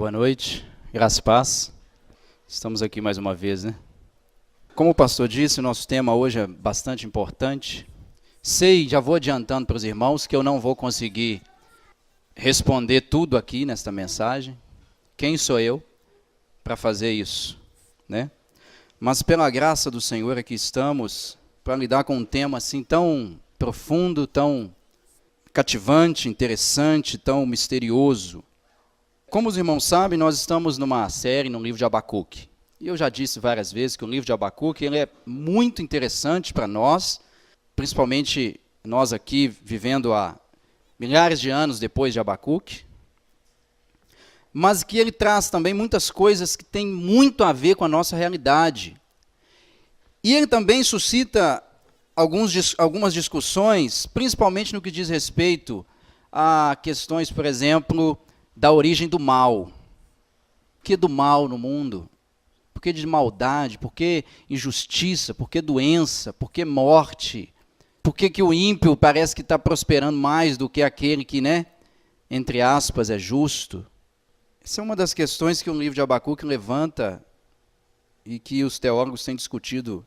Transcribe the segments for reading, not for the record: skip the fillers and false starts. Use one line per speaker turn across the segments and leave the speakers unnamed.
Boa noite, graça e paz. Estamos aqui mais uma vez, né? Como o pastor disse, o nosso tema hoje é bastante importante. Já vou adiantando para os irmãos que eu não vou conseguir responder tudo aqui nesta mensagem. Quem sou eu para fazer isso, né? Mas pela graça do Senhor aqui estamos para lidar com um tema assim tão profundo, tão cativante, interessante, tão misterioso. Como os irmãos sabem, nós estamos numa série no livro de Abacuque. E eu já disse várias vezes que o livro de Abacuque ele é muito interessante para nós, principalmente nós aqui vivendo há milhares de anos depois de Abacuque, mas que ele traz também muitas coisas que têm muito a ver com a nossa realidade. E ele também suscita algumas discussões, principalmente no que diz respeito a questões, por exemplo, da origem do mal. Por que do mal no mundo? Por que de maldade? Por que injustiça? Por que doença? Por que morte? Por que o ímpio parece que está prosperando mais do que aquele que, né, entre aspas, é justo? Essa é uma das questões que o livro de Abacuque levanta e que os teólogos têm discutido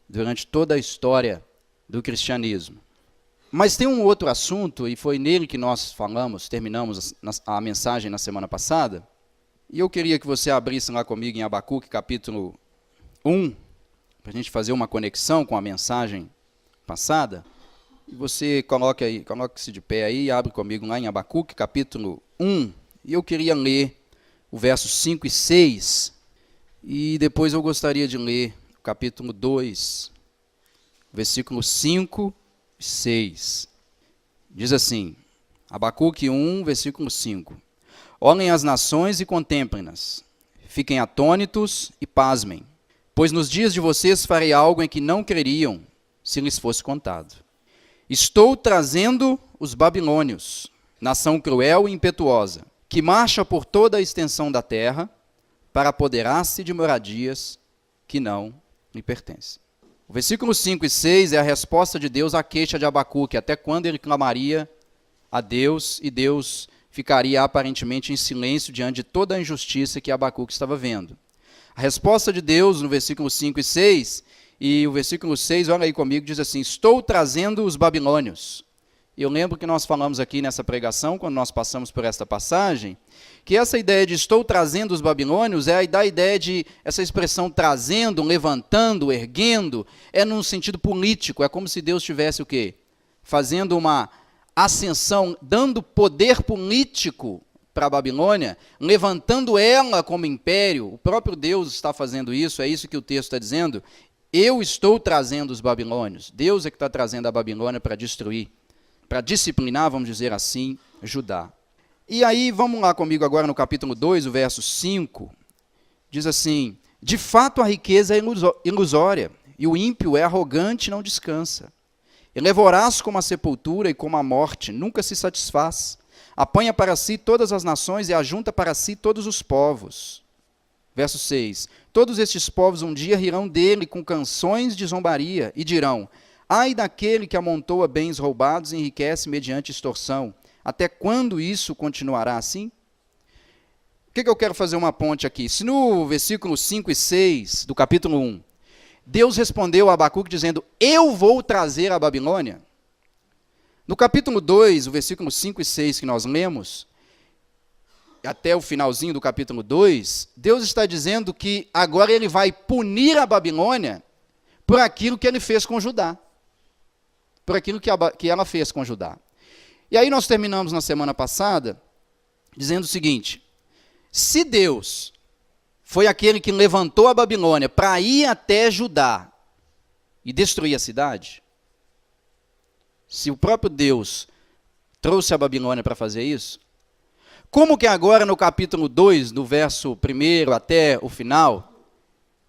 durante toda a história do cristianismo. Mas tem um outro assunto, e foi nele que nós terminamos a mensagem na semana passada, e eu queria que você abrisse lá comigo em Abacuque, capítulo 1, para a gente fazer uma conexão com a mensagem passada, e você coloque-se de pé aí e abre comigo lá em Abacuque, capítulo 1, e eu queria ler o versos 5 e 6, e depois eu gostaria de ler o capítulo 2, versículos 5 e 6. Diz assim, Abacuque 1, versículo 5. Olhem as nações e contemplem-nas. Fiquem atônitos e pasmem, pois nos dias de vocês farei algo em que não creriam, se lhes fosse contado. Estou trazendo os babilônios, nação cruel e impetuosa, que marcha por toda a extensão da terra, para apoderar-se de moradias que não lhe pertencem. O versículo 5 e 6 é a resposta de Deus à queixa de Abacuque, até quando ele clamaria a Deus e Deus ficaria aparentemente em silêncio diante de toda a injustiça que Abacuque estava vendo. A resposta de Deus no versículo 5 e 6, e o versículo 6, olha aí comigo, diz assim, estou trazendo os babilônios. Eu lembro que nós falamos aqui nessa pregação, quando nós passamos por esta passagem, que essa ideia de estou trazendo os babilônios é da ideia de, essa expressão trazendo, levantando, erguendo, é num sentido político, é como se Deus estivesse o quê? Fazendo uma ascensão, dando poder político para a Babilônia, levantando ela como império. O próprio Deus está fazendo isso, é isso que o texto está dizendo. Eu estou trazendo os babilônios. Deus é que está trazendo a Babilônia para destruir, para disciplinar, vamos dizer assim, Judá. E aí, vamos lá comigo agora no capítulo 2, o verso 5, diz assim, de fato a riqueza é ilusória, e o ímpio é arrogante e não descansa. Ele é voraz como a sepultura e como a morte, nunca se satisfaz. Apanha para si todas as nações e ajunta para si todos os povos. Verso 6, todos estes povos um dia rirão dele com canções de zombaria e dirão, ai daquele que amontoa bens roubados e enriquece mediante extorsão. Até quando isso continuará assim? O que eu quero fazer uma ponte aqui? Se no versículo 5 e 6 do capítulo 1, Deus respondeu a Abacuque dizendo, eu vou trazer a Babilônia. No capítulo 2, o versículo 5 e 6 que nós lemos, até o finalzinho do capítulo 2, Deus está dizendo que agora ele vai punir a Babilônia por aquilo que ele fez com Judá. Por aquilo que ela fez com Judá. E aí nós terminamos na semana passada dizendo o seguinte, se Deus foi aquele que levantou a Babilônia para ir até Judá e destruir a cidade, se o próprio Deus trouxe a Babilônia para fazer isso, como que agora no capítulo 2, do verso 1 até o final,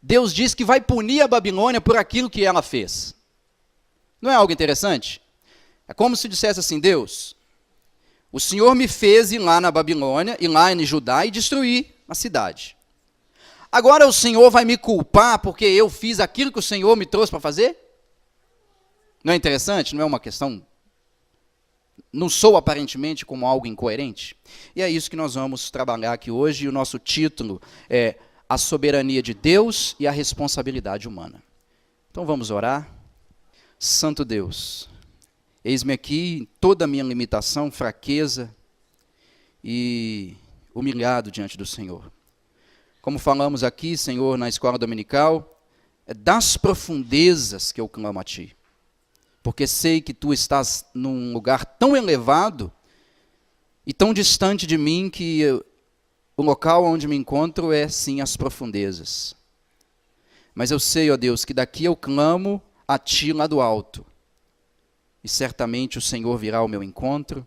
Deus diz que vai punir a Babilônia por aquilo que ela fez? Não é algo interessante? É como se dissesse assim, Deus, o Senhor me fez ir lá na Babilônia, ir lá em Judá e destruir a cidade. Agora o Senhor vai me culpar porque eu fiz aquilo que o Senhor me trouxe para fazer? Não é interessante? Não é uma questão não sou aparentemente como algo incoerente? E é isso que nós vamos trabalhar aqui hoje, e o nosso título é A Soberania de Deus e a Responsabilidade Humana. Então vamos orar. Santo Deus, eis-me aqui em toda a minha limitação, fraqueza e humilhado diante do Senhor. Como falamos aqui, Senhor, na escola dominical, é das profundezas que eu clamo a Ti. Porque sei que Tu estás num lugar tão elevado e tão distante de mim que o local onde me encontro é, sim, as profundezas. Mas eu sei, ó Deus, que daqui eu clamo a Ti lá do alto. E certamente o Senhor virá ao meu encontro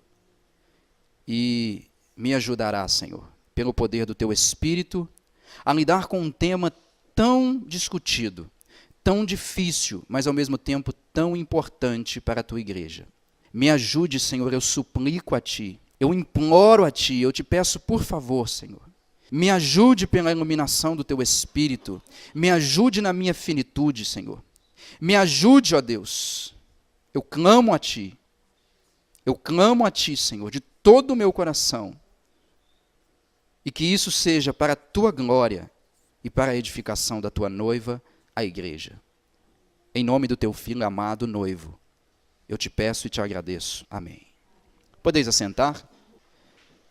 e me ajudará, Senhor, pelo poder do Teu Espírito, a lidar com um tema tão discutido, tão difícil, mas ao mesmo tempo tão importante para a Tua igreja. Me ajude, Senhor, eu suplico a Ti, eu imploro a Ti, eu te peço por favor, Senhor. Me ajude pela iluminação do Teu Espírito, me ajude na minha finitude, Senhor. Me ajude, ó Deus, eu clamo a Ti, Senhor, de todo o meu coração, e que isso seja para a Tua glória e para a edificação da Tua noiva, a igreja. Em nome do Teu Filho amado noivo, eu te peço e te agradeço. Amém. Podeis assentar?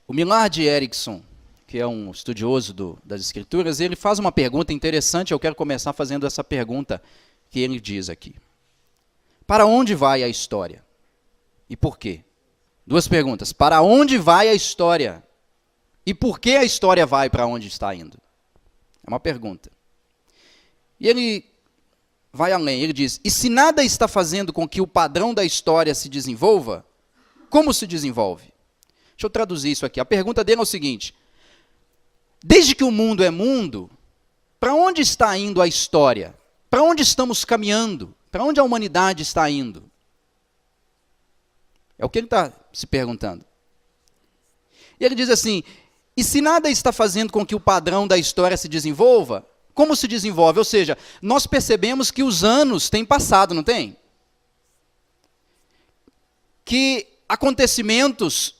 O Millard Erickson, que é um estudioso das Escrituras, ele faz uma pergunta interessante, eu quero começar fazendo essa pergunta que ele diz aqui. Para onde vai a história? E por quê? Duas perguntas. Para onde vai a história? E por que a história vai para onde está indo? É uma pergunta. E ele vai além, ele diz, e se nada está fazendo com que o padrão da história se desenvolva, como se desenvolve? Deixa eu traduzir isso aqui. A pergunta dele é o seguinte, desde que o mundo é mundo, para onde está indo a história? Para onde estamos caminhando? Para onde a humanidade está indo? É o que ele está se perguntando. E ele diz assim, e se nada está fazendo com que o padrão da história se desenvolva, como se desenvolve? Ou seja, nós percebemos que os anos têm passado, não tem? Que acontecimentos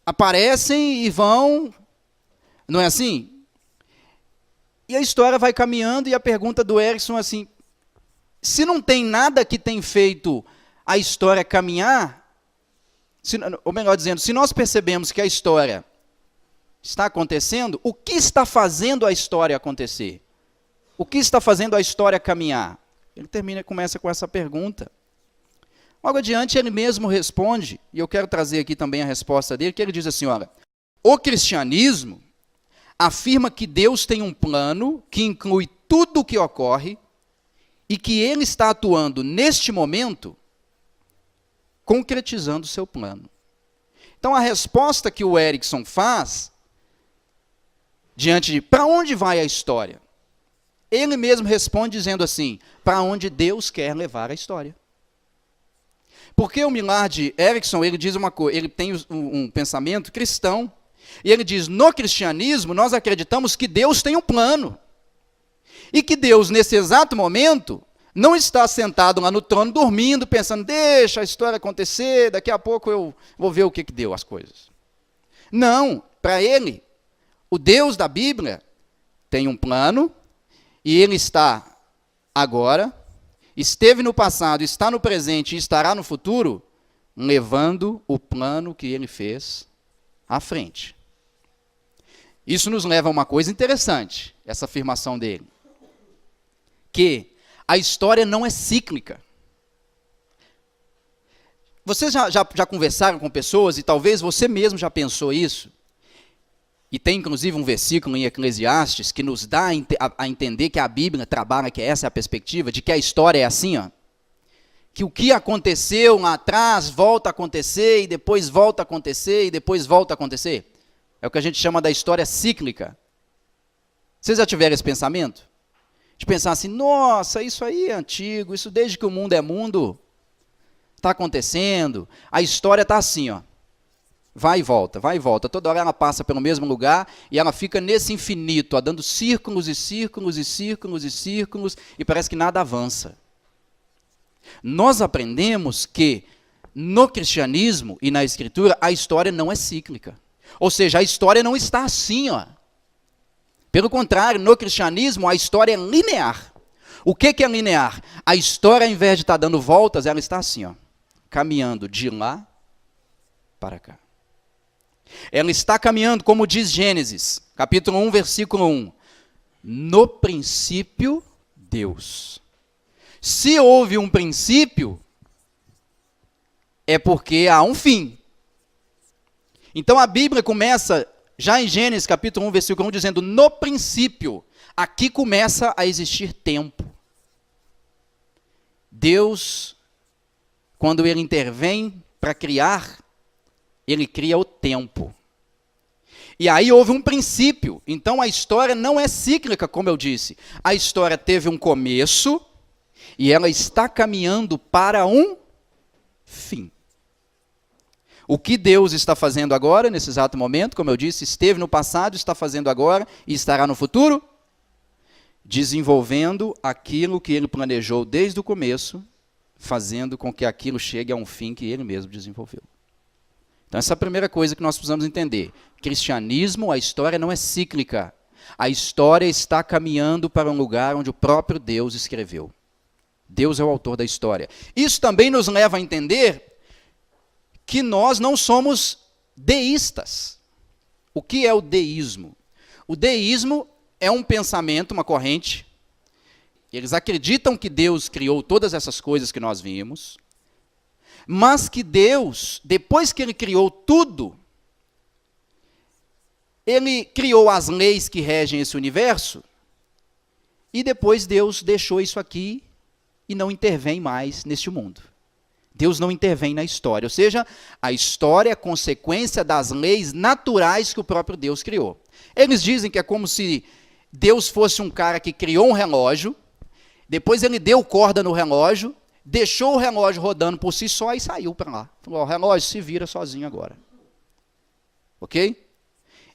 aparecem e vão, não é assim? E a história vai caminhando e a pergunta do Erickson é assim, se não tem nada que tem feito a história caminhar, ou melhor dizendo, se nós percebemos que a história está acontecendo, o que está fazendo a história acontecer? O que está fazendo a história caminhar? Ele começa com essa pergunta. Logo adiante ele mesmo responde, e eu quero trazer aqui também a resposta dele, que ele diz assim, olha, o cristianismo afirma que Deus tem um plano que inclui tudo o que ocorre e que Ele está atuando neste momento, concretizando o seu plano. Então a resposta que o Erickson faz diante de para onde vai a história? Ele mesmo responde dizendo assim, para onde Deus quer levar a história. Porque o Millard Erickson, ele diz uma coisa, ele tem um pensamento cristão, e ele diz, no cristianismo nós acreditamos que Deus tem um plano, e que Deus nesse exato momento não está sentado lá no trono dormindo, pensando, deixa a história acontecer, daqui a pouco eu vou ver o que deu as coisas. Não, para ele, o Deus da Bíblia tem um plano, e ele está agora, esteve no passado, está no presente e estará no futuro, levando o plano que ele fez à frente. Isso nos leva a uma coisa interessante, essa afirmação dele, que a história não é cíclica. Vocês já conversaram com pessoas, e talvez você mesmo já pensou isso, e tem inclusive um versículo em Eclesiastes que nos dá a entender que a Bíblia trabalha, que essa é a perspectiva, de que a história é assim, ó, que o que aconteceu lá atrás volta a acontecer, e depois volta a acontecer, e depois volta a acontecer. É o que a gente chama da história cíclica. Vocês já tiveram esse pensamento? De pensar assim, nossa, isso aí é antigo, isso desde que o mundo é mundo, está acontecendo, a história está assim, ó. Vai e volta, toda hora ela passa pelo mesmo lugar e ela fica nesse infinito, ó, dando círculos e círculos e círculos e círculos, e parece que nada avança. Nós aprendemos que no cristianismo e na Escritura, a história não é cíclica. Ou seja, a história não está assim, ó. Pelo contrário, no cristianismo, a história é linear. O que é linear? A história, ao invés de estar dando voltas, ela está assim, ó, caminhando de lá para cá. Ela está caminhando, como diz Gênesis, capítulo 1, versículo 1. No princípio, Deus. Se houve um princípio, é porque há um fim. Então a Bíblia começa, já em Gênesis capítulo 1, versículo 1, dizendo, no princípio, aqui começa a existir tempo. Deus, quando ele intervém para criar, ele cria o tempo. E aí houve um princípio. Então a história não é cíclica, como eu disse. A história teve um começo e ela está caminhando para um fim. O que Deus está fazendo agora, nesse exato momento, como eu disse, esteve no passado, está fazendo agora e estará no futuro? Desenvolvendo aquilo que ele planejou desde o começo, fazendo com que aquilo chegue a um fim que ele mesmo desenvolveu. Então essa é a primeira coisa que nós precisamos entender. Cristianismo, a história não é cíclica. A história está caminhando para um lugar onde o próprio Deus escreveu. Deus é o autor da história. Isso também nos leva a entender que nós não somos deístas. O que é o deísmo? O deísmo é um pensamento, uma corrente. Eles acreditam que Deus criou todas essas coisas que nós vimos, mas que Deus, depois que ele criou tudo, ele criou as leis que regem esse universo, e depois Deus deixou isso aqui e não intervém mais neste mundo. Deus não intervém na história, ou seja, a história é consequência das leis naturais que o próprio Deus criou. Eles dizem que é como se Deus fosse um cara que criou um relógio, depois ele deu corda no relógio, deixou o relógio rodando por si só e saiu para lá. Falou, o relógio se vira sozinho agora. Ok?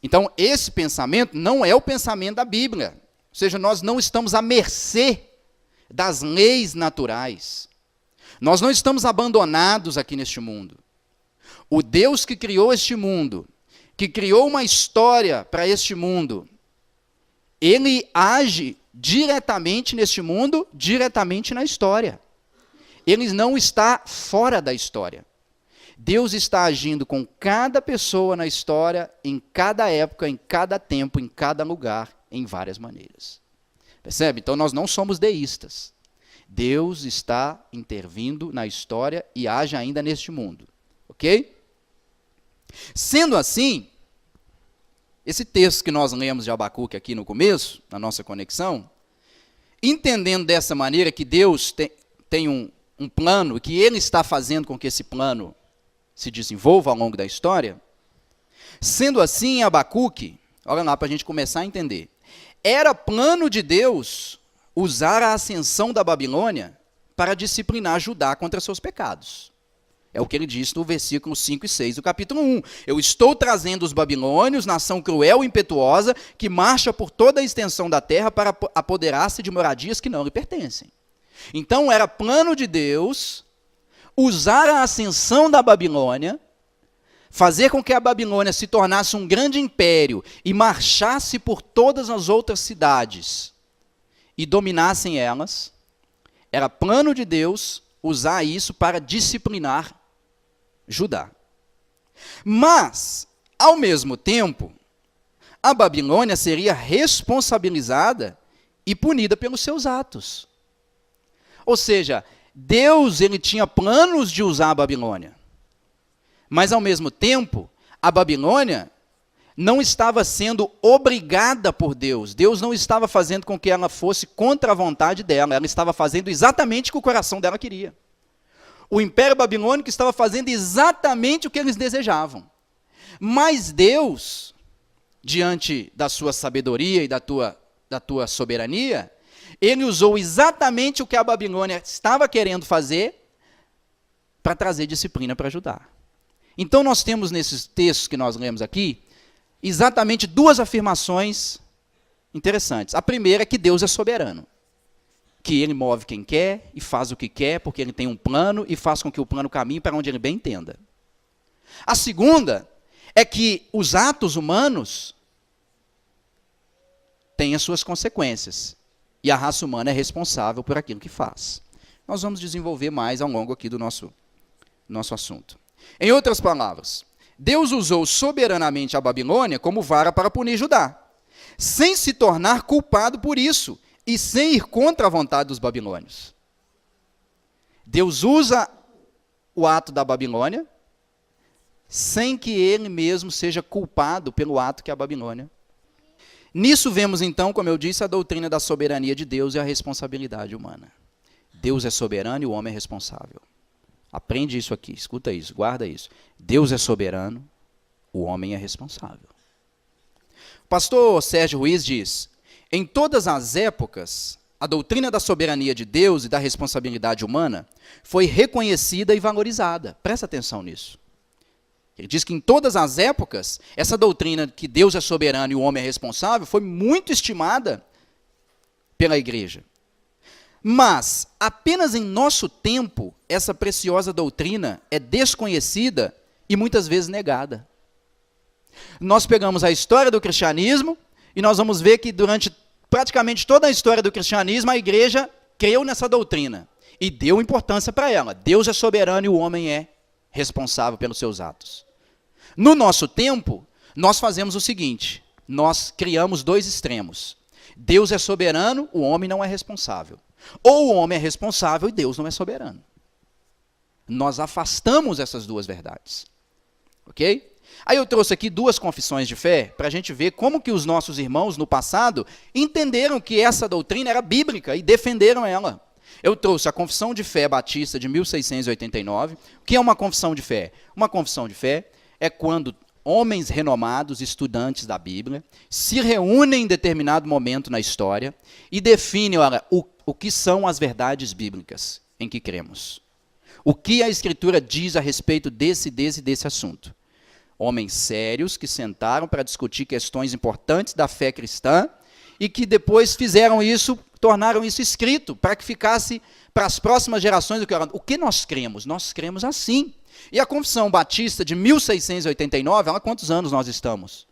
Então, esse pensamento não é o pensamento da Bíblia. Ou seja, nós não estamos à mercê das leis naturais. Nós não estamos abandonados aqui neste mundo. O Deus que criou este mundo, que criou uma história para este mundo, ele age diretamente neste mundo, diretamente na história. Ele não está fora da história. Deus está agindo com cada pessoa na história, em cada época, em cada tempo, em cada lugar, em várias maneiras. Percebe? Então nós não somos deístas. Deus está intervindo na história e age ainda neste mundo. Ok? Sendo assim, esse texto que nós lemos de Abacuque aqui no começo, na nossa conexão, entendendo dessa maneira que Deus tem um plano, e que ele está fazendo com que esse plano se desenvolva ao longo da história, sendo assim, Abacuque, olha lá para a gente começar a entender, era plano de Deus usar a ascensão da Babilônia para disciplinar Judá contra seus pecados. É o que ele diz no versículo 5 e 6 do capítulo 1. Eu estou trazendo os babilônios, nação cruel e impetuosa, que marcha por toda a extensão da terra para apoderar-se de moradias que não lhe pertencem. Então era plano de Deus usar a ascensão da Babilônia, fazer com que a Babilônia se tornasse um grande império e marchasse por todas as outras cidades e dominassem elas. Era plano de Deus usar isso para disciplinar Judá. Mas, ao mesmo tempo, a Babilônia seria responsabilizada e punida pelos seus atos. Ou seja, Deus ele tinha planos de usar a Babilônia. Mas, ao mesmo tempo, a Babilônia não estava sendo obrigada por Deus. Deus não estava fazendo com que ela fosse contra a vontade dela. Ela estava fazendo exatamente o que o coração dela queria. O Império Babilônico estava fazendo exatamente o que eles desejavam. Mas Deus, diante da sua sabedoria e da tua soberania, ele usou exatamente o que a Babilônia estava querendo fazer para trazer disciplina para Judá. Então nós temos nesses textos que nós lemos aqui, exatamente duas afirmações interessantes. A primeira é que Deus é soberano. que ele move quem quer e faz o que quer, porque ele tem um plano e faz com que o plano caminhe para onde ele bem entenda. A segunda é que os atos humanos têm as suas consequências, e a raça humana é responsável por aquilo que faz. Nós vamos desenvolver mais ao longo aqui do nosso assunto. Em outras palavras, Deus usou soberanamente a Babilônia como vara para punir Judá, sem se tornar culpado por isso e sem ir contra a vontade dos babilônios. Deus usa o ato da Babilônia sem que ele mesmo seja culpado pelo ato que é a Babilônia. Nisso vemos então, como eu disse, a doutrina da soberania de Deus e a responsabilidade humana. Deus é soberano e o homem é responsável. Aprende isso aqui, escuta isso, guarda isso. Deus é soberano, o homem é responsável. O pastor Sérgio Ruiz diz: em todas as épocas, a doutrina da soberania de Deus e da responsabilidade humana foi reconhecida e valorizada. Presta atenção nisso. Ele diz que em todas as épocas, essa doutrina que Deus é soberano e o homem é responsável foi muito estimada pela igreja. Mas, apenas em nosso tempo, essa preciosa doutrina é desconhecida e muitas vezes negada. Nós pegamos a história do cristianismo e nós vamos ver que durante praticamente toda a história do cristianismo, a igreja creu nessa doutrina e deu importância para ela. Deus é soberano e o homem é responsável pelos seus atos. No nosso tempo, nós fazemos o seguinte: nós criamos dois extremos. Deus é soberano, o homem não é responsável. Ou o homem é responsável e Deus não é soberano. Nós afastamos essas duas verdades. Ok? Aí eu trouxe aqui duas confissões de fé para a gente ver como que os nossos irmãos no passado entenderam que essa doutrina era bíblica e defenderam ela. Eu trouxe a Confissão de Fé Batista de 1689. O que é uma confissão de fé? Uma confissão de fé é quando homens renomados, estudantes da Bíblia, se reúnem em determinado momento na história e definem, olha, o que são as verdades bíblicas em que cremos. O que a Escritura diz a respeito desse assunto. Homens sérios que sentaram para discutir questões importantes da fé cristã e que depois fizeram isso, tornaram isso escrito, para que ficasse para as próximas gerações o que nós cremos. Nós cremos assim. E a Confissão Batista de 1689, ela, quantos anos nós estamos?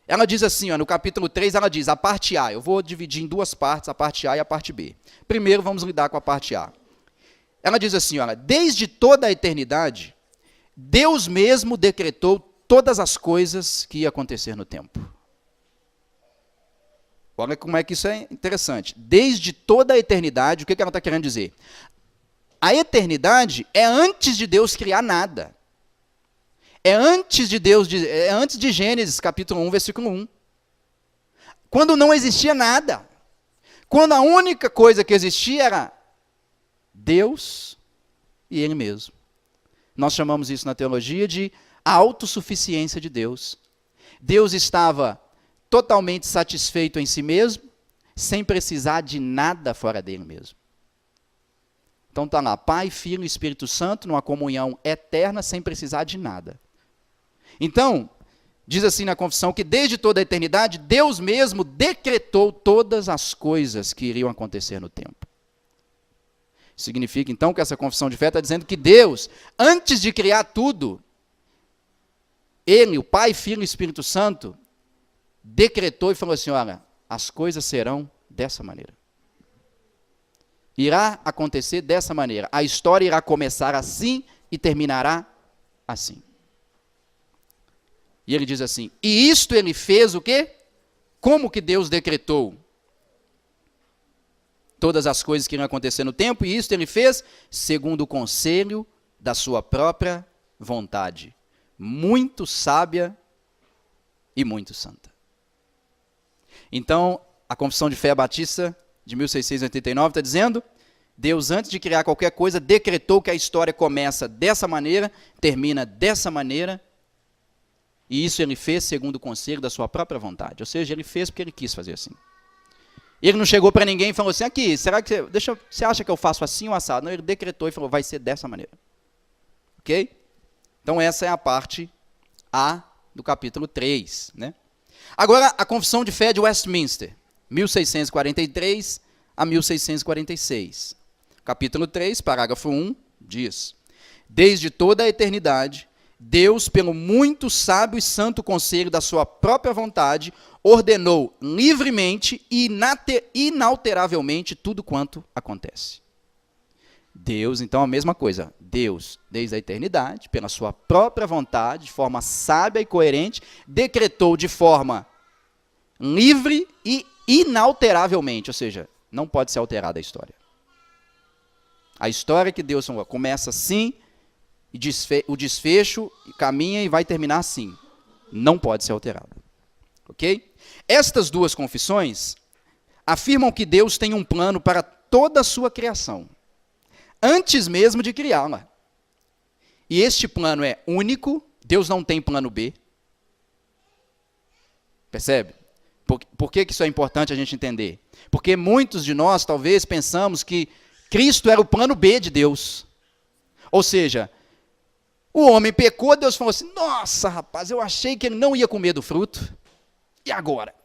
Ela diz assim, ó, no capítulo 3, ela diz, a parte A, eu vou dividir em duas partes, a parte A e a parte B. Primeiro vamos lidar com a parte A. Ela diz assim, olha, desde toda a eternidade, Deus mesmo decretou todas as coisas que iam acontecer no tempo. Olha como é que isso é interessante. Desde toda a eternidade, o que ela está querendo dizer? A eternidade é antes de Deus criar nada. É antes de Gênesis, capítulo 1, versículo 1. Quando não existia nada. Quando a única coisa que existia era Deus e Ele mesmo. Nós chamamos isso na teologia de autossuficiência de Deus. Deus estava totalmente satisfeito em si mesmo, sem precisar de nada fora dele mesmo. Então está lá, Pai, Filho e Espírito Santo, numa comunhão eterna, sem precisar de nada. Então, diz assim na confissão, que desde toda a eternidade, Deus mesmo decretou todas as coisas que iriam acontecer no tempo. Significa, então, que essa confissão de fé está dizendo que Deus, antes de criar tudo, Ele, o Pai, Filho e Espírito Santo, decretou e falou assim, olha, as coisas serão dessa maneira. Irá acontecer dessa maneira. A história irá começar assim e terminará assim. E ele diz assim, e isto ele fez o quê? Como que Deus decretou todas as coisas que iriam acontecer no tempo, e isto ele fez segundo o conselho da sua própria vontade. Muito sábia e muito santa. Então, a Confissão de Fé Batista de 1689 está dizendo, Deus, antes de criar qualquer coisa, decretou que a história começa dessa maneira, termina dessa maneira, e isso ele fez segundo o conselho da sua própria vontade. Ou seja, ele fez porque ele quis fazer assim. Ele não chegou para ninguém e falou assim, aqui, será que você acha que eu faço assim ou assado? Não, ele decretou e falou, vai ser dessa maneira. Ok? Então essa é a parte A do capítulo 3. Né? Agora, a Confissão de Fé de Westminster, 1643 a 1646. Capítulo 3, parágrafo 1, diz: desde toda a eternidade, Deus, pelo muito sábio e santo conselho da sua própria vontade, ordenou livremente e inalteravelmente tudo quanto acontece. Deus, então, a mesma coisa. Deus, desde a eternidade, pela sua própria vontade, de forma sábia e coerente, decretou de forma livre e inalteravelmente, ou seja, não pode ser alterada a história. A história que Deus começa assim, e o desfecho caminha e vai terminar assim. Não pode ser alterada. Ok? Estas duas confissões afirmam que Deus tem um plano para toda a sua criação, antes mesmo de criá-la. E este plano é único, Deus não tem plano B. Percebe? Por que isso é importante a gente entender? Porque muitos de nós, talvez, pensamos que Cristo era o plano B de Deus. Ou seja, o homem pecou, Deus falou assim: nossa, rapaz, eu achei que ele não ia comer do fruto. E agora?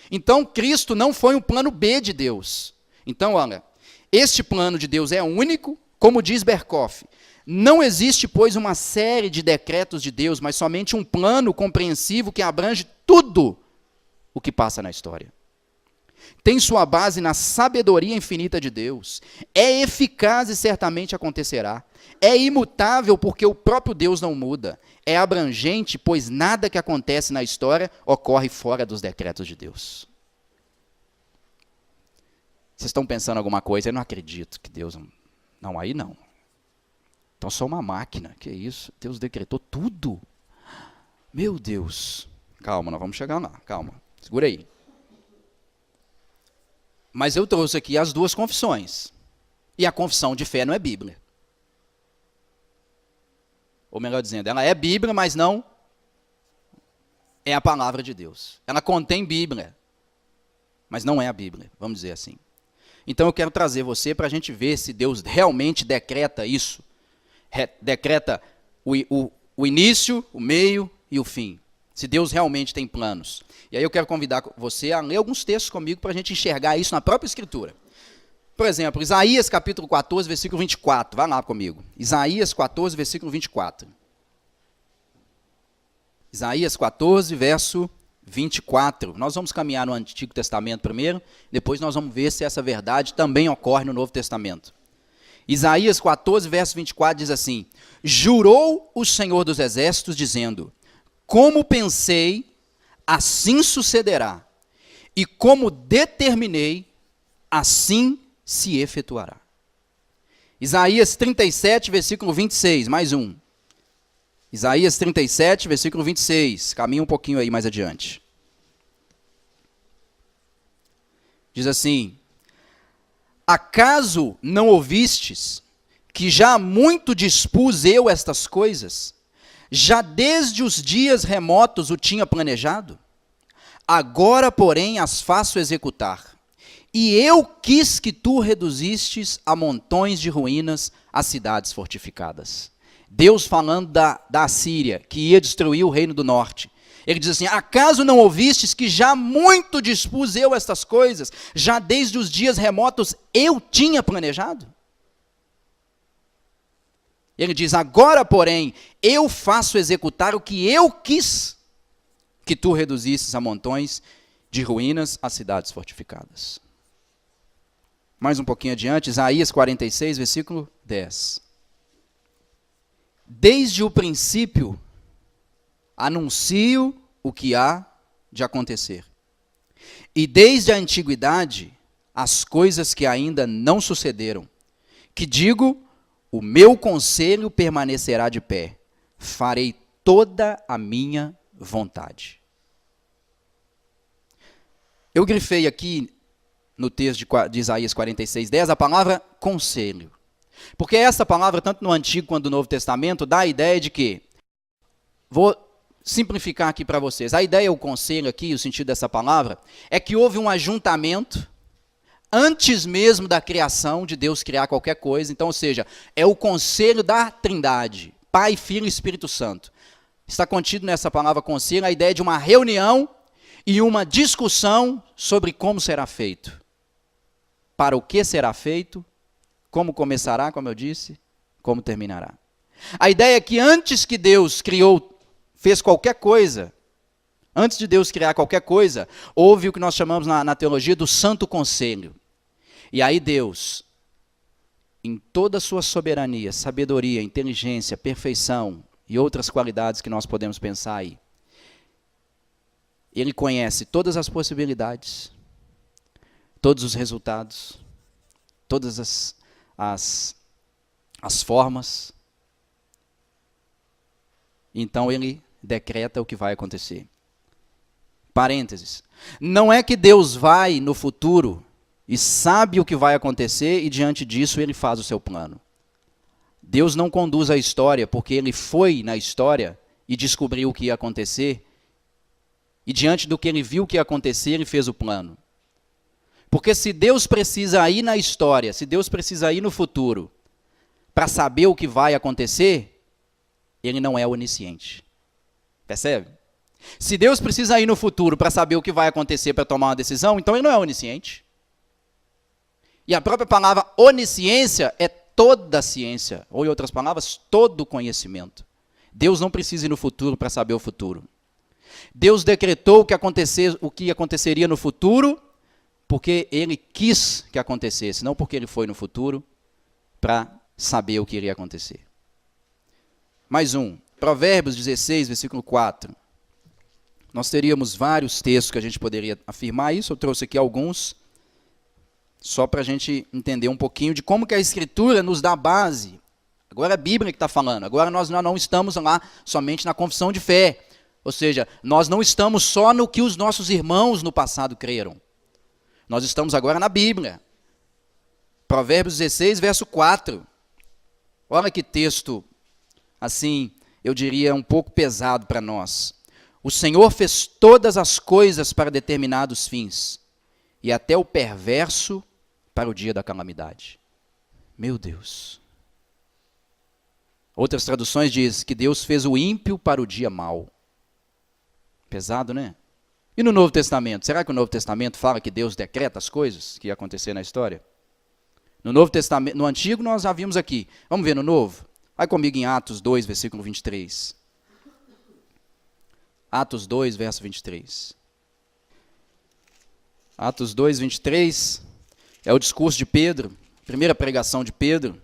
Então, Cristo não foi um plano B de Deus. Então, olha, este plano de Deus é único, como diz Berkhoff. Não existe, pois, uma série de decretos de Deus, mas somente um plano compreensivo que abrange tudo o que passa na história. Tem sua base na sabedoria infinita de Deus. É eficaz e certamente acontecerá. É imutável porque o próprio Deus não muda. É abrangente, pois nada que acontece na história ocorre fora dos decretos de Deus. Vocês estão pensando alguma coisa? Eu não acredito que Deus... Não, aí não. Então sou uma máquina. Que isso? Deus decretou tudo. Meu Deus. Calma, nós vamos chegar lá. Calma. Segura aí. Mas eu trouxe aqui as duas confissões. E a confissão de fé não é Bíblia. Ou melhor dizendo, ela é Bíblia, mas não é a palavra de Deus. Ela contém Bíblia, mas não é a Bíblia, vamos dizer assim. Então eu quero trazer você para a gente ver se Deus realmente decreta isso. Decreta o início, o meio e o fim. Se Deus realmente tem planos. E aí eu quero convidar você a ler alguns textos comigo para a gente enxergar isso na própria Escritura. Por exemplo, Isaías capítulo 14, versículo 24. Vai lá comigo. Isaías 14, versículo 24. Isaías 14, verso 24. Nós vamos caminhar no Antigo Testamento primeiro, depois nós vamos ver se essa verdade também ocorre no Novo Testamento. Isaías 14, verso 24 diz assim: jurou o Senhor dos Exércitos, dizendo: como pensei, assim sucederá, e como determinei, assim se efetuará. Isaías 37, versículo 26, mais um. Isaías 37, versículo 26, caminha um pouquinho aí mais adiante. Diz assim: acaso não ouvistes que já há muito dispus eu estas coisas? Já desde os dias remotos o tinha planejado? Agora, porém, as faço executar. E eu quis que tu reduzistes a montões de ruínas as cidades fortificadas. Deus falando da Assíria, que ia destruir o reino do norte. Ele diz assim: acaso não ouvistes que já muito dispus eu estas coisas? Já desde os dias remotos eu tinha planejado? Ele diz: agora, porém, eu faço executar o que eu quis, que tu reduzisses a montões de ruínas as cidades fortificadas. Mais um pouquinho adiante, Isaías 46, versículo 10. Desde o princípio, anuncio o que há de acontecer. E desde a antiguidade, as coisas que ainda não sucederam. Que digo, o meu conselho permanecerá de pé. Farei toda a minha vontade. Eu grifei aqui no texto de Isaías 46, 10, a palavra conselho. Porque essa palavra, tanto no Antigo quanto no Novo Testamento, dá a ideia de que, vou simplificar aqui para vocês, a ideia, o conselho aqui, o sentido dessa palavra, é que houve um ajuntamento antes mesmo da criação, de Deus criar qualquer coisa. Então, ou seja, é o conselho da Trindade, Pai, Filho e Espírito Santo. Está contido nessa palavra conselho a ideia de uma reunião e uma discussão sobre como será feito. para o que será feito, como começará, como eu disse, como terminará. A ideia é que antes que Deus fez qualquer coisa, antes de Deus criar qualquer coisa, houve o que nós chamamos na teologia do Santo Conselho. E aí Deus, em toda a sua soberania, sabedoria, inteligência, perfeição e outras qualidades que nós podemos pensar aí, Ele conhece todas as possibilidades, todos os resultados, todas as formas. Então Ele decreta o que vai acontecer. Parênteses. Não é que Deus vai no futuro e sabe o que vai acontecer e diante disso Ele faz o seu plano. Deus não conduz a história porque Ele foi na história e descobriu o que ia acontecer e diante do que Ele viu que ia acontecer, Ele fez o plano. Porque se Deus precisa ir na história, se Deus precisa ir no futuro para saber o que vai acontecer, Ele não é onisciente. Percebe? Se Deus precisa ir no futuro para saber o que vai acontecer para tomar uma decisão, então Ele não é onisciente. E a própria palavra onisciência é toda a ciência, ou em outras palavras, todo o conhecimento. Deus não precisa ir no futuro para saber o futuro. Deus decretou o que aconteceria no futuro, porque Ele quis que acontecesse, não porque Ele foi no futuro para saber o que iria acontecer. Mais um, Provérbios 16, versículo 4. Nós teríamos vários textos que a gente poderia afirmar isso, eu trouxe aqui alguns, só para a gente entender um pouquinho de como que a Escritura nos dá base. Agora é a Bíblia que está falando, agora nós não estamos lá somente na confissão de fé, ou seja, nós não estamos só no que os nossos irmãos no passado creram. Nós estamos agora na Bíblia. Provérbios 16, verso 4. Olha que texto, assim, eu diria um pouco pesado para nós. O Senhor fez todas as coisas para determinados fins, e até o perverso para o dia da calamidade. Meu Deus. Outras traduções dizem que Deus fez o ímpio para o dia mau. Pesado, né? E no Novo Testamento? Será que o Novo Testamento fala que Deus decreta as coisas que ia acontecer na história? No Novo Testamento, no Antigo nós já vimos aqui. Vamos ver no Novo? Vai comigo em Atos 2, versículo 23. Atos 2, verso 23. Atos 2, 23 é o discurso de Pedro, primeira pregação de Pedro,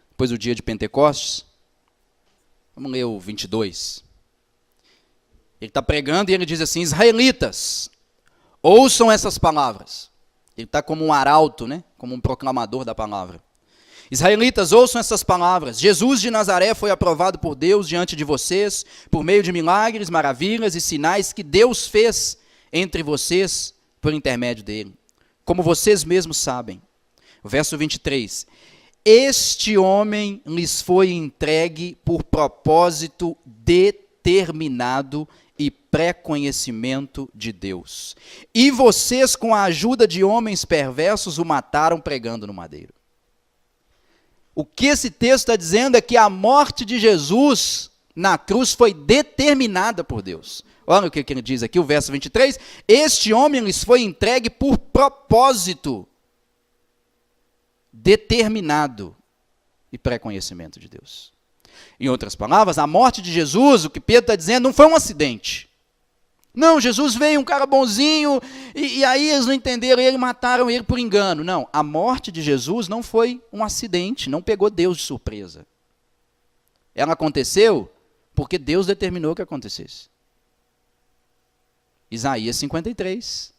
depois do dia de Pentecostes. Vamos ler o 22. Ele está pregando e ele diz assim: israelitas, ouçam essas palavras. Ele está como um arauto, né? Como um proclamador da palavra. Israelitas, ouçam essas palavras. Jesus de Nazaré foi aprovado por Deus diante de vocês, por meio de milagres, maravilhas e sinais que Deus fez entre vocês por intermédio dele. Como vocês mesmos sabem. O verso 23. Este homem lhes foi entregue por propósito determinado e pré-conhecimento de Deus. E vocês, com a ajuda de homens perversos, o mataram pregando no madeiro. O que esse texto está dizendo é que a morte de Jesus na cruz foi determinada por Deus. Olha o que ele diz aqui, o verso 23. Este homem lhes foi entregue por propósito determinado e pré-conhecimento de Deus. Em outras palavras, a morte de Jesus, o que Pedro está dizendo, não foi um acidente. Não, Jesus veio, um cara bonzinho, e aí eles não entenderam ele, mataram ele por engano. Não, a morte de Jesus não foi um acidente, não pegou Deus de surpresa. Ela aconteceu porque Deus determinou que acontecesse. Isaías 53.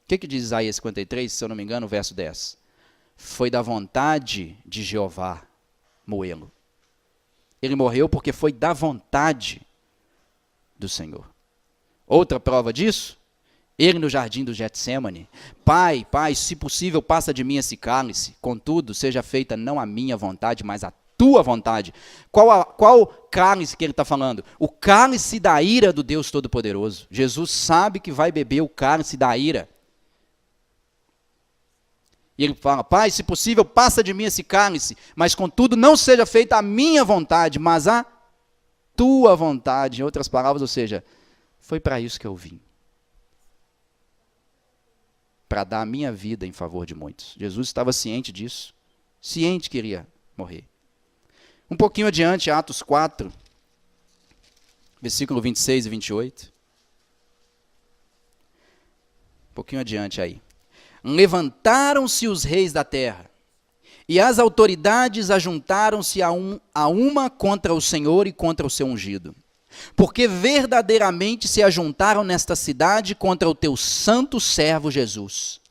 O que diz Isaías 53, se eu não me engano, o verso 10? Foi da vontade de Jeová moê-lo. Ele morreu porque foi da vontade do Senhor. Outra prova disso, ele no jardim do Getsêmani. Pai, se possível, passa de mim esse cálice. Contudo, seja feita não a minha vontade, mas a tua vontade. Qual cálice que ele está falando? O cálice da ira do Deus Todo-Poderoso. Jesus sabe que vai beber o cálice da ira. E ele fala: Pai, se possível, passa de mim esse cálice, mas contudo não seja feita a minha vontade, mas a tua vontade. Em outras palavras, ou seja, foi para isso que eu vim. para dar a minha vida em favor de muitos. Jesus estava ciente disso, ciente que iria morrer. Um pouquinho adiante, Atos 4, versículo 26 e 28. Um pouquinho adiante aí. Levantaram-se os reis da terra, e as autoridades ajuntaram-se a uma contra o Senhor e contra o seu ungido. Porque verdadeiramente se ajuntaram nesta cidade contra o teu santo servo Jesus,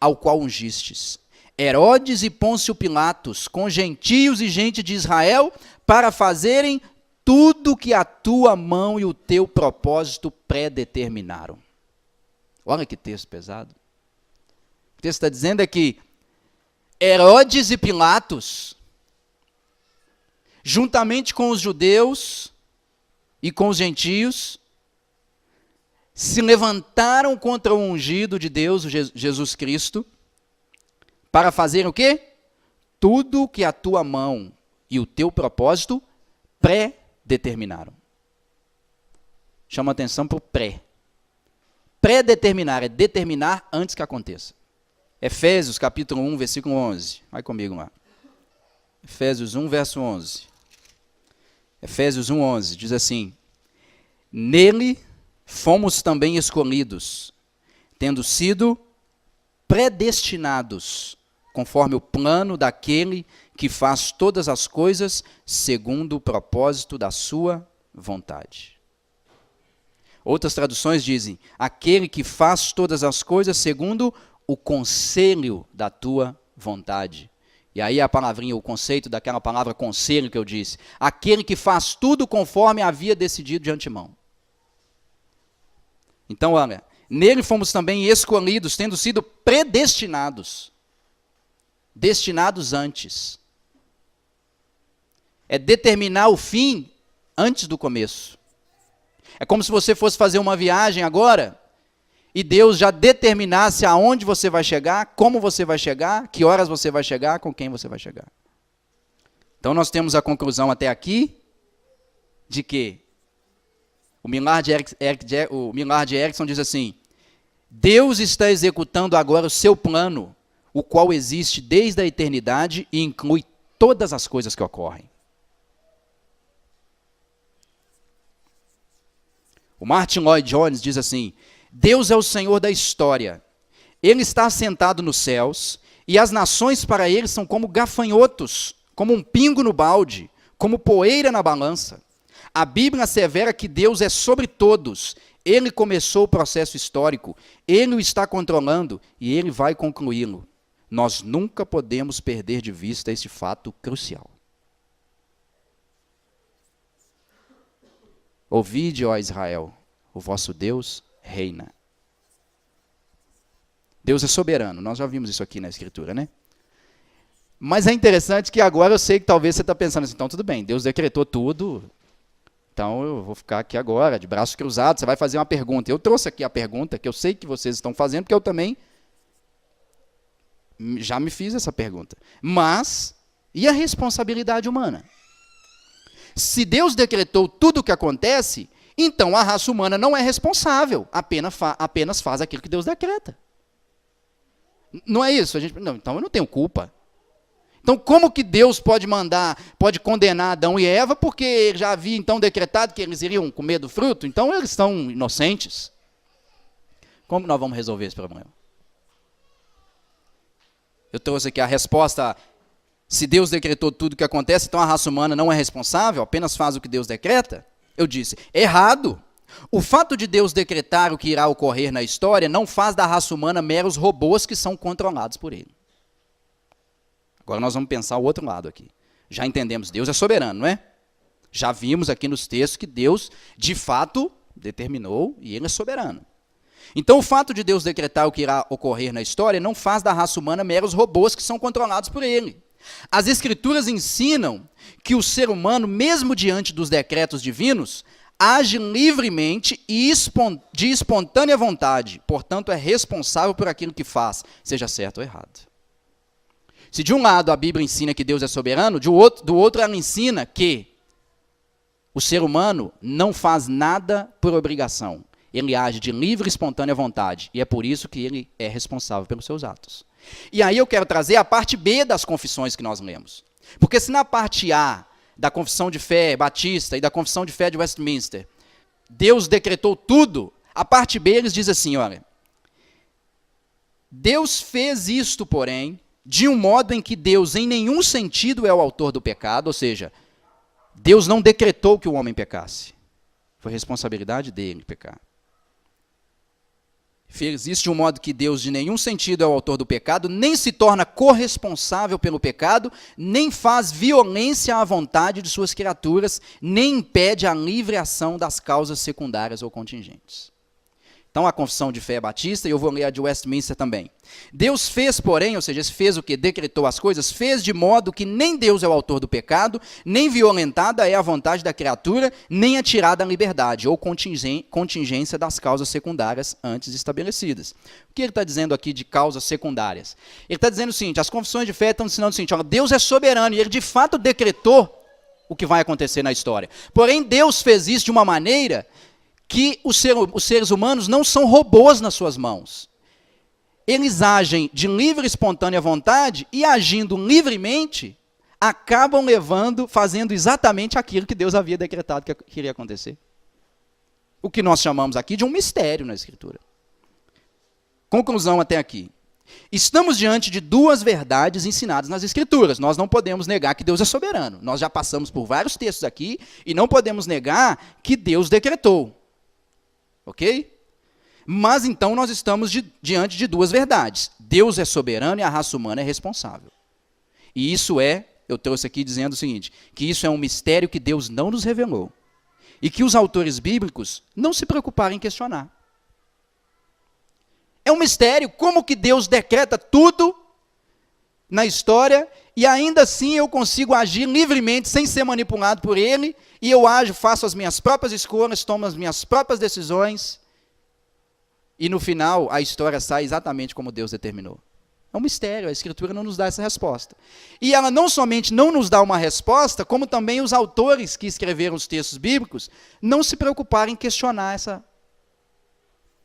ao qual ungistes, Herodes e Pôncio Pilatos, com gentios e gente de Israel, para fazerem tudo que a tua mão e o teu propósito predeterminaram. Olha que texto pesado. O texto está dizendo é que Herodes e Pilatos, juntamente com os judeus e com os gentios, se levantaram contra o ungido de Deus, Jesus Cristo, para fazer o quê? Tudo que a tua mão e o teu propósito pré-determinaram. Chama atenção para o pré. Pré-determinar é determinar antes que aconteça. Efésios capítulo 1, versículo 11. Vai comigo lá. Efésios 1, verso 11. Efésios 1, 11. Diz assim: nele fomos também escolhidos, tendo sido predestinados, conforme o plano daquele que faz todas as coisas segundo o propósito da sua vontade. Outras traduções dizem, aquele que faz todas as coisas segundo o conselho da tua vontade. E aí a palavrinha, o conceito daquela palavra conselho que eu disse, aquele que faz tudo conforme havia decidido de antemão. Então, olha, nele fomos também escolhidos, tendo sido predestinados. Destinados antes. É determinar o fim antes do começo. É como se você fosse fazer uma viagem agora e Deus já determinasse aonde você vai chegar, como você vai chegar, que horas você vai chegar, com quem você vai chegar. Então nós temos a conclusão até aqui de que o Millard Erickson diz assim: Deus está executando agora o seu plano, o qual existe desde a eternidade e inclui todas as coisas que ocorrem. O Martin Lloyd Jones diz assim: Deus é o Senhor da história. Ele está assentado nos céus, e as nações para ele são como gafanhotos, como um pingo no balde, como poeira na balança. A Bíblia assevera que Deus é sobre todos. Ele começou o processo histórico, ele o está controlando e ele vai concluí-lo. Nós nunca podemos perder de vista esse fato crucial. Ouvide, ó Israel, o vosso Deus reina. Deus é soberano, nós já vimos isso aqui na Escritura, né? Mas é interessante que agora eu sei que talvez você está pensando assim, então tudo bem, Deus decretou tudo, então eu vou ficar aqui agora, de braços cruzados, você vai fazer uma pergunta. Eu trouxe aqui a pergunta, que eu sei que vocês estão fazendo, porque eu também já me fiz essa pergunta. Mas, e a responsabilidade humana? Se Deus decretou tudo o que acontece, então a raça humana não é responsável, apenas faz aquilo que Deus decreta. Não é isso? Não, então eu não tenho culpa. Então como que Deus pode condenar Adão e Eva, porque ele já havia então decretado que eles iriam comer do fruto? Então eles estão inocentes. Como nós vamos resolver esse problema? Eu trouxe aqui a resposta: se Deus decretou tudo o que acontece, então a raça humana não é responsável, apenas faz o que Deus decreta? Eu disse, errado. O fato de Deus decretar o que irá ocorrer na história não faz da raça humana meros robôs que são controlados por ele. Agora nós vamos pensar o outro lado aqui. Já entendemos, Deus é soberano, não é? Já vimos aqui nos textos que Deus, de fato, determinou e ele é soberano. Então o fato de Deus decretar o que irá ocorrer na história não faz da raça humana meros robôs que são controlados por ele. As Escrituras ensinam que o ser humano, mesmo diante dos decretos divinos, age livremente e de espontânea vontade, portanto é responsável por aquilo que faz, seja certo ou errado. Se de um lado a Bíblia ensina que Deus é soberano, do outro ela ensina que o ser humano não faz nada por obrigação, Ele age de livre e espontânea vontade. E é por isso que ele é responsável pelos seus atos. E aí eu quero trazer a parte B das confissões que nós lemos. Porque se na parte A da confissão de fé batista e da confissão de fé de Westminster, Deus decretou tudo, a parte B eles dizem assim, olha, Deus fez isto, porém, de um modo em que Deus em nenhum sentido é o autor do pecado, ou seja, Deus não decretou que o homem pecasse. Foi responsabilidade dele pecar. Fez isso de um modo que Deus de nenhum sentido é o autor do pecado, nem se torna corresponsável pelo pecado, nem faz violência à vontade de suas criaturas, nem impede a livre ação das causas secundárias ou contingentes. Então, a confissão de fé batista, e eu vou ler a de Westminster também. Deus fez, porém, ou seja, fez o que? Decretou as coisas, fez de modo que nem Deus é o autor do pecado, nem violentada é a vontade da criatura, nem atirada a liberdade, ou contingência das causas secundárias antes estabelecidas. O que ele está dizendo aqui de causas secundárias? Ele está dizendo o seguinte, as confissões de fé estão ensinando o seguinte, ó, Deus é soberano, e ele de fato decretou o que vai acontecer na história. Porém, Deus fez isso de uma maneira que os seres humanos não são robôs nas suas mãos. Eles agem de livre e espontânea vontade e, agindo livremente, acabam fazendo exatamente aquilo que Deus havia decretado que iria acontecer. O que nós chamamos aqui de um mistério na Escritura. Conclusão até aqui. Estamos diante de duas verdades ensinadas nas Escrituras. Nós não podemos negar que Deus é soberano. Nós já passamos por vários textos aqui e não podemos negar que Deus decretou. Ok? Mas então nós estamos diante de duas verdades. Deus é soberano e a raça humana é responsável. E isso eu trouxe aqui dizendo o seguinte, que isso é um mistério que Deus não nos revelou. E que os autores bíblicos não se preocuparam em questionar. É um mistério como que Deus decreta tudo na história e ainda assim eu consigo agir livremente sem ser manipulado por Ele e eu faço as minhas próprias escolhas, tomo as minhas próprias decisões e no final a história sai exatamente como Deus determinou. É um mistério, a Escritura não nos dá essa resposta. E ela não somente não nos dá uma resposta, como também os autores que escreveram os textos bíblicos não se preocuparam em questionar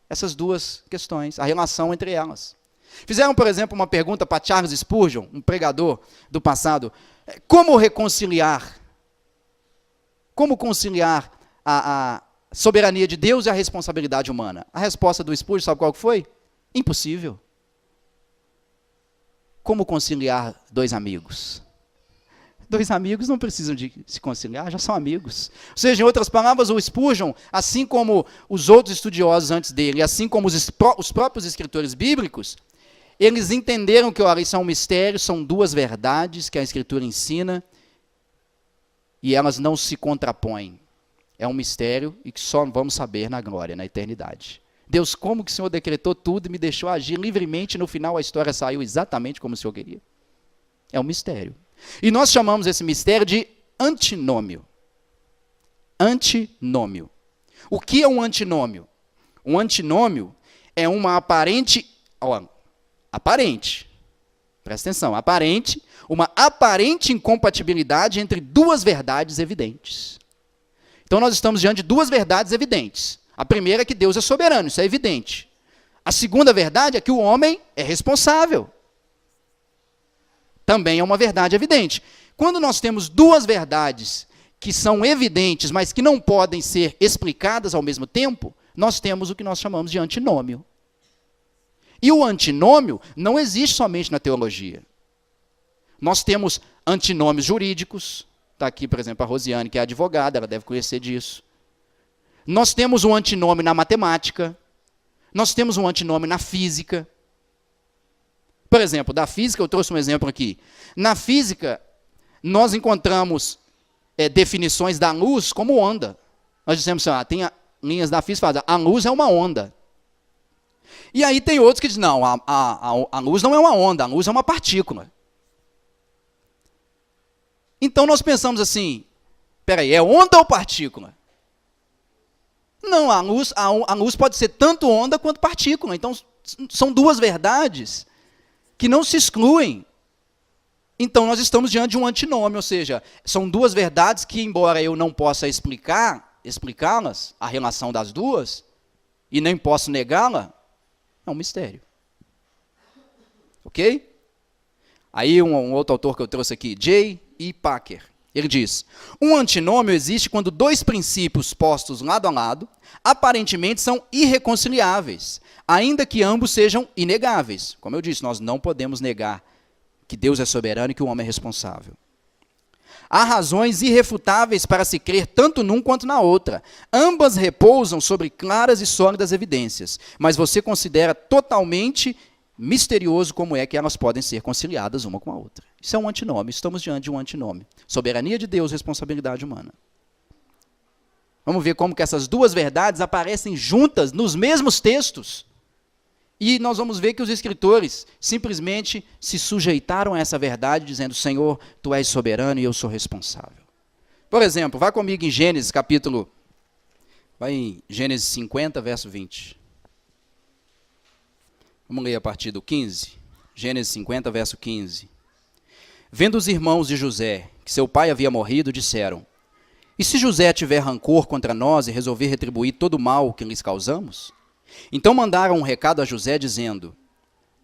essas duas questões, a relação entre elas. Fizeram, por exemplo, uma pergunta para Charles Spurgeon, um pregador do passado, como conciliar a soberania de Deus e a responsabilidade humana? A resposta do Spurgeon, sabe qual foi? Impossível. Como conciliar dois amigos? Dois amigos não precisam de se conciliar, já são amigos. Ou seja, em outras palavras, o Spurgeon, assim como os outros estudiosos antes dele, assim como os próprios escritores bíblicos, eles entenderam que isso é um mistério, são duas verdades que a Escritura ensina e elas não se contrapõem. É um mistério e que só vamos saber na glória, na eternidade. Deus, como que o Senhor decretou tudo e me deixou agir livremente e no final a história saiu exatamente como o Senhor queria? É um mistério. E nós chamamos esse mistério de antinômio. Antinômio. O que é um antinômio? Um antinômio é uma aparente, presta atenção, uma aparente incompatibilidade entre duas verdades evidentes. Então nós estamos diante de duas verdades evidentes. A primeira é que Deus é soberano, isso é evidente. A segunda verdade é que o homem é responsável. Também é uma verdade evidente. Quando nós temos duas verdades que são evidentes, mas que não podem ser explicadas ao mesmo tempo, nós temos o que nós chamamos de antinômio. E o antinômio não existe somente na teologia. Nós temos antinômios jurídicos. Está aqui, por exemplo, a Rosiane, que é advogada, ela deve conhecer disso. Nós temos um antinômio na matemática. Nós temos um antinômio na física. Por exemplo, da física, eu trouxe um exemplo aqui. Na física, nós encontramos definições da luz como onda. Nós dissemos assim, tem linhas da física que falam, a luz é uma onda. E aí tem outros que dizem, não, a luz não é uma onda, a luz é uma partícula. Então nós pensamos assim, peraí, é onda ou partícula? Não, a luz pode ser tanto onda quanto partícula. Então são duas verdades que não se excluem. Então nós estamos diante de um antinômio, ou seja, são duas verdades que, embora eu não possa explicá-las, a relação das duas, e nem posso negá-la, é um mistério. Ok? Aí um outro autor que eu trouxe aqui, J. E. Packer, ele diz: um antinômio existe quando dois princípios postos lado a lado aparentemente são irreconciliáveis, ainda que ambos sejam inegáveis. Como eu disse, nós não podemos negar que Deus é soberano e que o homem é responsável. Há razões irrefutáveis para se crer tanto num quanto na outra. Ambas repousam sobre claras e sólidas evidências, mas você considera totalmente misterioso como é que elas podem ser conciliadas uma com a outra. Isso é um antinômio, estamos diante de um antinômio. Soberania de Deus, responsabilidade humana. Vamos ver como que essas duas verdades aparecem juntas nos mesmos textos. E nós vamos ver que os escritores simplesmente se sujeitaram a essa verdade, dizendo: Senhor, Tu és soberano e eu sou responsável. Por exemplo, vá comigo em Gênesis capítulo... Vai em Gênesis 50, verso 20. Vamos ler a partir do 15. Gênesis 50, verso 15. Vendo os irmãos de José que seu pai havia morrido, disseram: e se José tiver rancor contra nós e resolver retribuir todo o mal que lhes causamos? Então mandaram um recado a José, dizendo: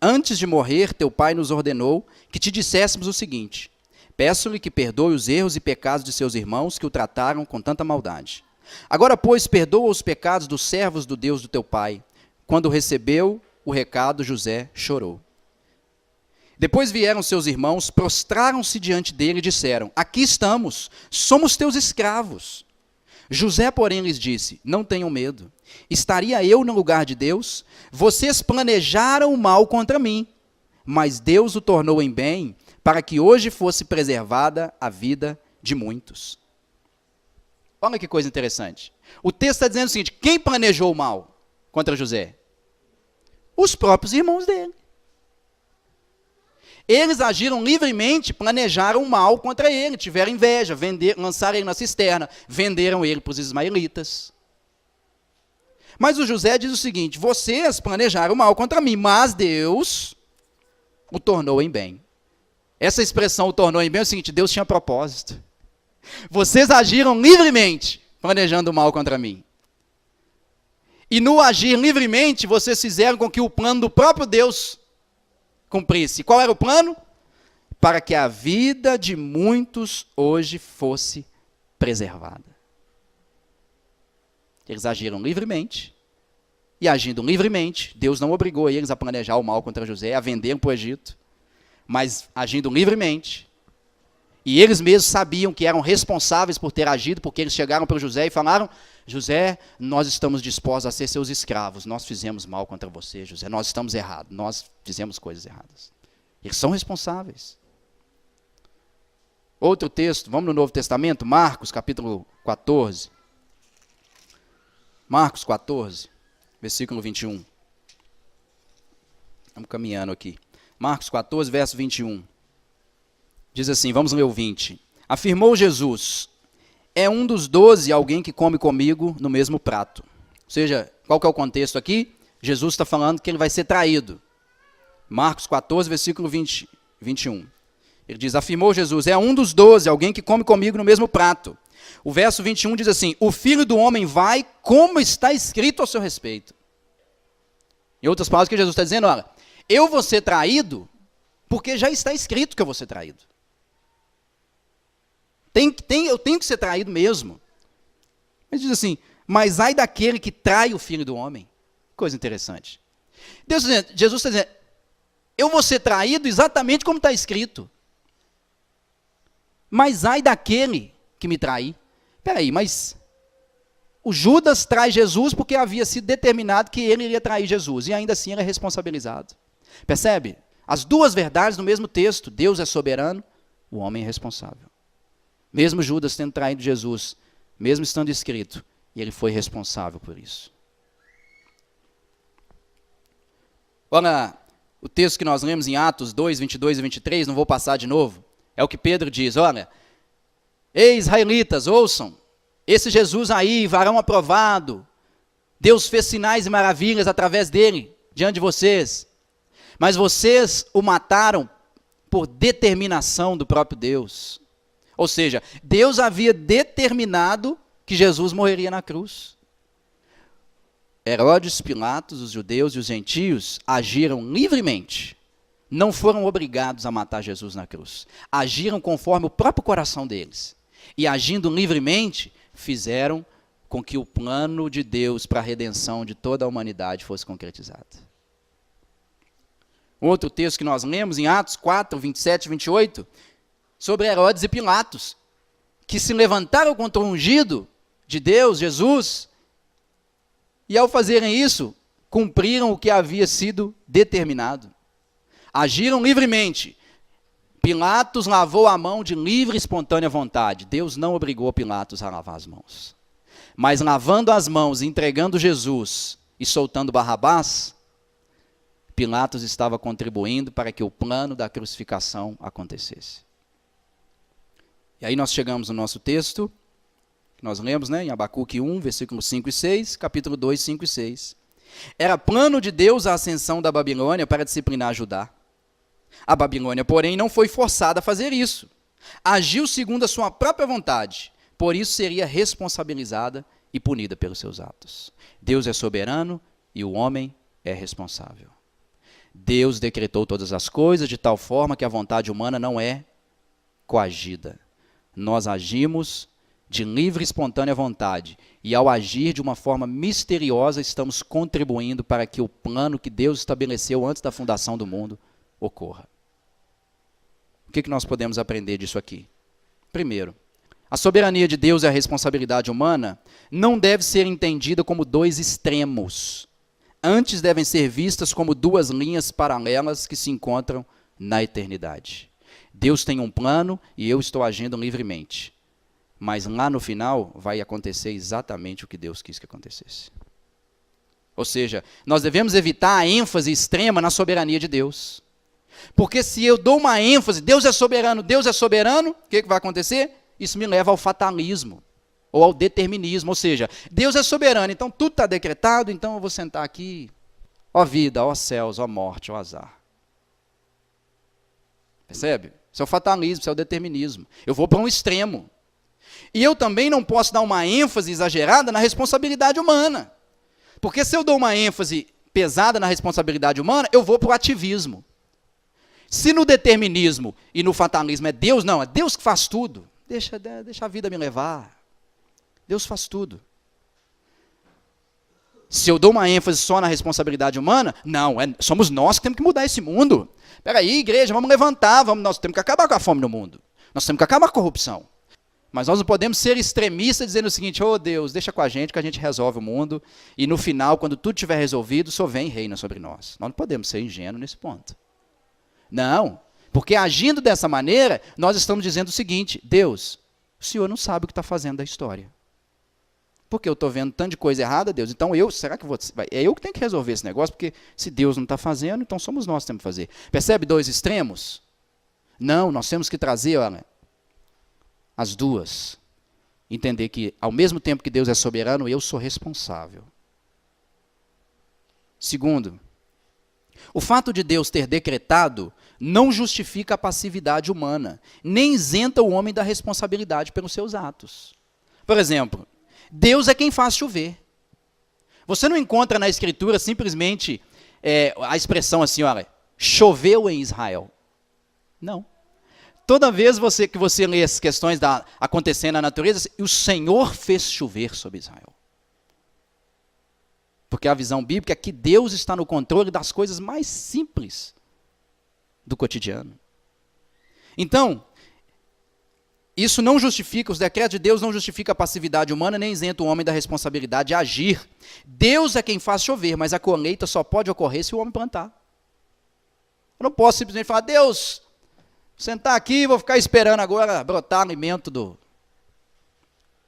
antes de morrer, teu pai nos ordenou que te disséssemos o seguinte: peço-lhe que perdoe os erros e pecados de seus irmãos que o trataram com tanta maldade. Agora, pois, perdoa os pecados dos servos do Deus do teu pai. Quando recebeu o recado, José chorou. Depois vieram seus irmãos, prostraram-se diante dele e disseram: aqui estamos, somos teus escravos. José, porém, lhes disse: não tenham medo. Estaria eu no lugar de Deus? Vocês planejaram o mal contra mim, mas Deus o tornou em bem, para que hoje fosse preservada a vida de muitos. Olha que coisa interessante. O texto está dizendo o seguinte: quem planejou o mal contra José? Os próprios irmãos dele. Eles agiram livremente, planejaram o mal contra ele, tiveram inveja, lançaram ele na cisterna, venderam ele para os ismaelitas. Mas o José diz o seguinte: vocês planejaram o mal contra mim, mas Deus o tornou em bem. Essa expressão, o tornou em bem, é o seguinte: Deus tinha propósito. Vocês agiram livremente, planejando o mal contra mim. E no agir livremente, vocês fizeram com que o plano do próprio Deus cumprisse. Qual era o plano? Para que a vida de muitos hoje fosse preservada. Eles agiram livremente, e agindo livremente, Deus não obrigou eles a planejar o mal contra José, a vender para o Egito, mas agindo livremente, e eles mesmos sabiam que eram responsáveis por ter agido, porque eles chegaram para José e falaram: José, nós estamos dispostos a ser seus escravos, nós fizemos mal contra você, José, nós estamos errados, nós fizemos coisas erradas. Eles são responsáveis. Outro texto, vamos no Novo Testamento, Marcos capítulo 14. Marcos 14, versículo 21. Vamos caminhando aqui. Marcos 14, verso 21. Diz assim, vamos ler o 20. Afirmou Jesus: é um dos 12 alguém que come comigo no mesmo prato. Ou seja, qual que é o contexto aqui? Jesus está falando que ele vai ser traído. Marcos 14, versículo 21. Ele diz: afirmou Jesus: é um dos 12 alguém que come comigo no mesmo prato. O verso 21 diz assim: o Filho do Homem vai como está escrito ao seu respeito. Em outras palavras, o que Jesus está dizendo: olha, eu vou ser traído porque já está escrito que eu vou ser traído. Eu tenho que ser traído mesmo. Ele diz assim: mas ai daquele que trai o Filho do Homem. Coisa interessante. Jesus está dizendo: eu vou ser traído exatamente como está escrito. Mas ai daquele que me trair. Espera aí, mas o Judas trai Jesus porque havia sido determinado que ele iria trair Jesus, e ainda assim ele é responsabilizado. Percebe? As duas verdades no mesmo texto: Deus é soberano, o homem é responsável. Mesmo Judas tendo traído Jesus, mesmo estando escrito, e ele foi responsável por isso. Olha, o texto que nós lemos em Atos 2, 22 e 23, não vou passar de novo, é o que Pedro diz: olha, ei, israelitas, ouçam, esse Jesus aí, varão aprovado, Deus fez sinais e maravilhas através dele, diante de vocês, mas vocês o mataram por determinação do próprio Deus. Ou seja, Deus havia determinado que Jesus morreria na cruz. Herodes, Pilatos, os judeus e os gentios agiram livremente. Não foram obrigados a matar Jesus na cruz. Agiram conforme o próprio coração deles. E agindo livremente, fizeram com que o plano de Deus para a redenção de toda a humanidade fosse concretizado. Outro texto que nós lemos em Atos 4, 27 e 28, sobre Herodes e Pilatos, que se levantaram contra o ungido de Deus, Jesus, e ao fazerem isso, cumpriram o que havia sido determinado. Agiram livremente. Pilatos lavou a mão de livre e espontânea vontade. Deus não obrigou Pilatos a lavar as mãos. Mas lavando as mãos, entregando Jesus e soltando Barrabás, Pilatos estava contribuindo para que o plano da crucificação acontecesse. E aí nós chegamos no nosso texto, que nós lemos, em Abacuque 1, versículos 5 e 6, capítulo 2, 5 e 6. Era plano de Deus a ascensão da Babilônia para disciplinar Judá. A Babilônia, porém, não foi forçada a fazer isso. Agiu segundo a sua própria vontade, por isso seria responsabilizada e punida pelos seus atos. Deus é soberano e o homem é responsável. Deus decretou todas as coisas de tal forma que a vontade humana não é coagida. Nós agimos de livre e espontânea vontade, e ao agir de uma forma misteriosa, estamos contribuindo para que o plano que Deus estabeleceu antes da fundação do mundo ocorra. O que nós podemos aprender disso aqui? Primeiro, a soberania de Deus e a responsabilidade humana não deve ser entendida como dois extremos. Antes devem ser vistas como duas linhas paralelas que se encontram na eternidade. Deus tem um plano e eu estou agindo livremente. Mas lá no final vai acontecer exatamente o que Deus quis que acontecesse. Ou seja, nós devemos evitar a ênfase extrema na soberania de Deus. Porque se eu dou uma ênfase, Deus é soberano, o que vai acontecer? Isso me leva ao fatalismo, ou ao determinismo. Ou seja, Deus é soberano, então tudo está decretado, então eu vou sentar aqui, ó vida, ó céus, ó morte, ó azar. Percebe? Isso é o fatalismo, isso é o determinismo. Eu vou para um extremo. E eu também não posso dar uma ênfase exagerada na responsabilidade humana. Porque se eu dou uma ênfase pesada na responsabilidade humana, eu vou para o ativismo. Se no determinismo e no fatalismo é Deus, não, é Deus que faz tudo. Deixa a vida me levar. Deus faz tudo. Se eu dou uma ênfase só na responsabilidade humana, não, somos nós que temos que mudar esse mundo. Espera aí, igreja, vamos levantar, nós temos que acabar com a fome no mundo. Nós temos que acabar com a corrupção. Mas nós não podemos ser extremistas dizendo o seguinte, Deus, deixa com a gente que a gente resolve o mundo, e no final, quando tudo estiver resolvido, o Senhor vem e reina sobre nós. Nós não podemos ser ingênuos nesse ponto. Não, porque agindo dessa maneira, nós estamos dizendo o seguinte, Deus, o Senhor não sabe o que está fazendo da história. Porque eu estou vendo tanto de coisa errada, Deus, então será que é eu que tenho que resolver esse negócio? Porque se Deus não está fazendo, então somos nós que temos que fazer. Percebe dois extremos? Não, nós temos que trazer, olha, as duas. Entender que, ao mesmo tempo que Deus é soberano, eu sou responsável. Segundo, o fato de Deus ter decretado não justifica a passividade humana, nem isenta o homem da responsabilidade pelos seus atos. Por exemplo, Deus é quem faz chover. Você não encontra na Escritura simplesmente a expressão assim, olha, choveu em Israel. Não. Toda vez que você lê as questões acontecendo na natureza, o Senhor fez chover sobre Israel. Porque a visão bíblica é que Deus está no controle das coisas mais simples do cotidiano. Então, isso não justifica, os decretos de Deus não justificam a passividade humana, nem isenta o homem da responsabilidade de agir. Deus é quem faz chover, mas a colheita só pode ocorrer se o homem plantar. Eu não posso simplesmente falar, Deus, sentar aqui e vou ficar esperando agora brotar alimento do...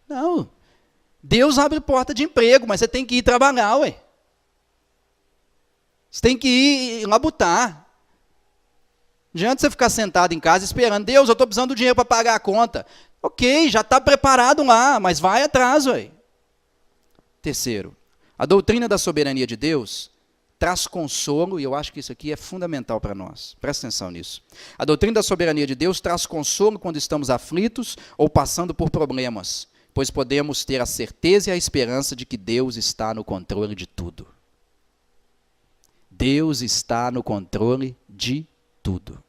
Não. Deus abre porta de emprego, mas você tem que ir trabalhar, ué. Você tem que ir labutar. Não adianta você ficar sentado em casa esperando, Deus, eu estou precisando do dinheiro para pagar a conta. Ok, já está preparado lá, mas vai atrás, ué. Terceiro, a doutrina da soberania de Deus traz consolo, e eu acho que isso aqui é fundamental para nós. Presta atenção nisso. A doutrina da soberania de Deus traz consolo quando estamos aflitos ou passando por problemas, pois podemos ter a certeza e a esperança de que Deus está no controle de tudo. Deus está no controle de tudo.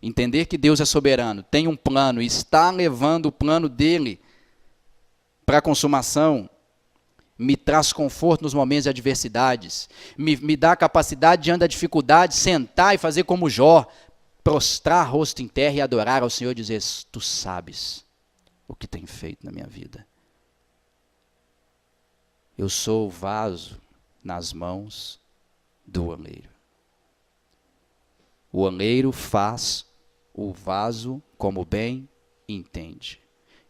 Entender que Deus é soberano, tem um plano e está levando o plano dele para a consumação, me traz conforto nos momentos de adversidades, me dá a capacidade, diante da dificuldade, sentar e fazer como Jó, prostrar rosto em terra e adorar ao Senhor e dizer: tu sabes o que tem feito na minha vida. Eu sou o vaso nas mãos do oleiro. O oleiro faz o vaso como bem entende.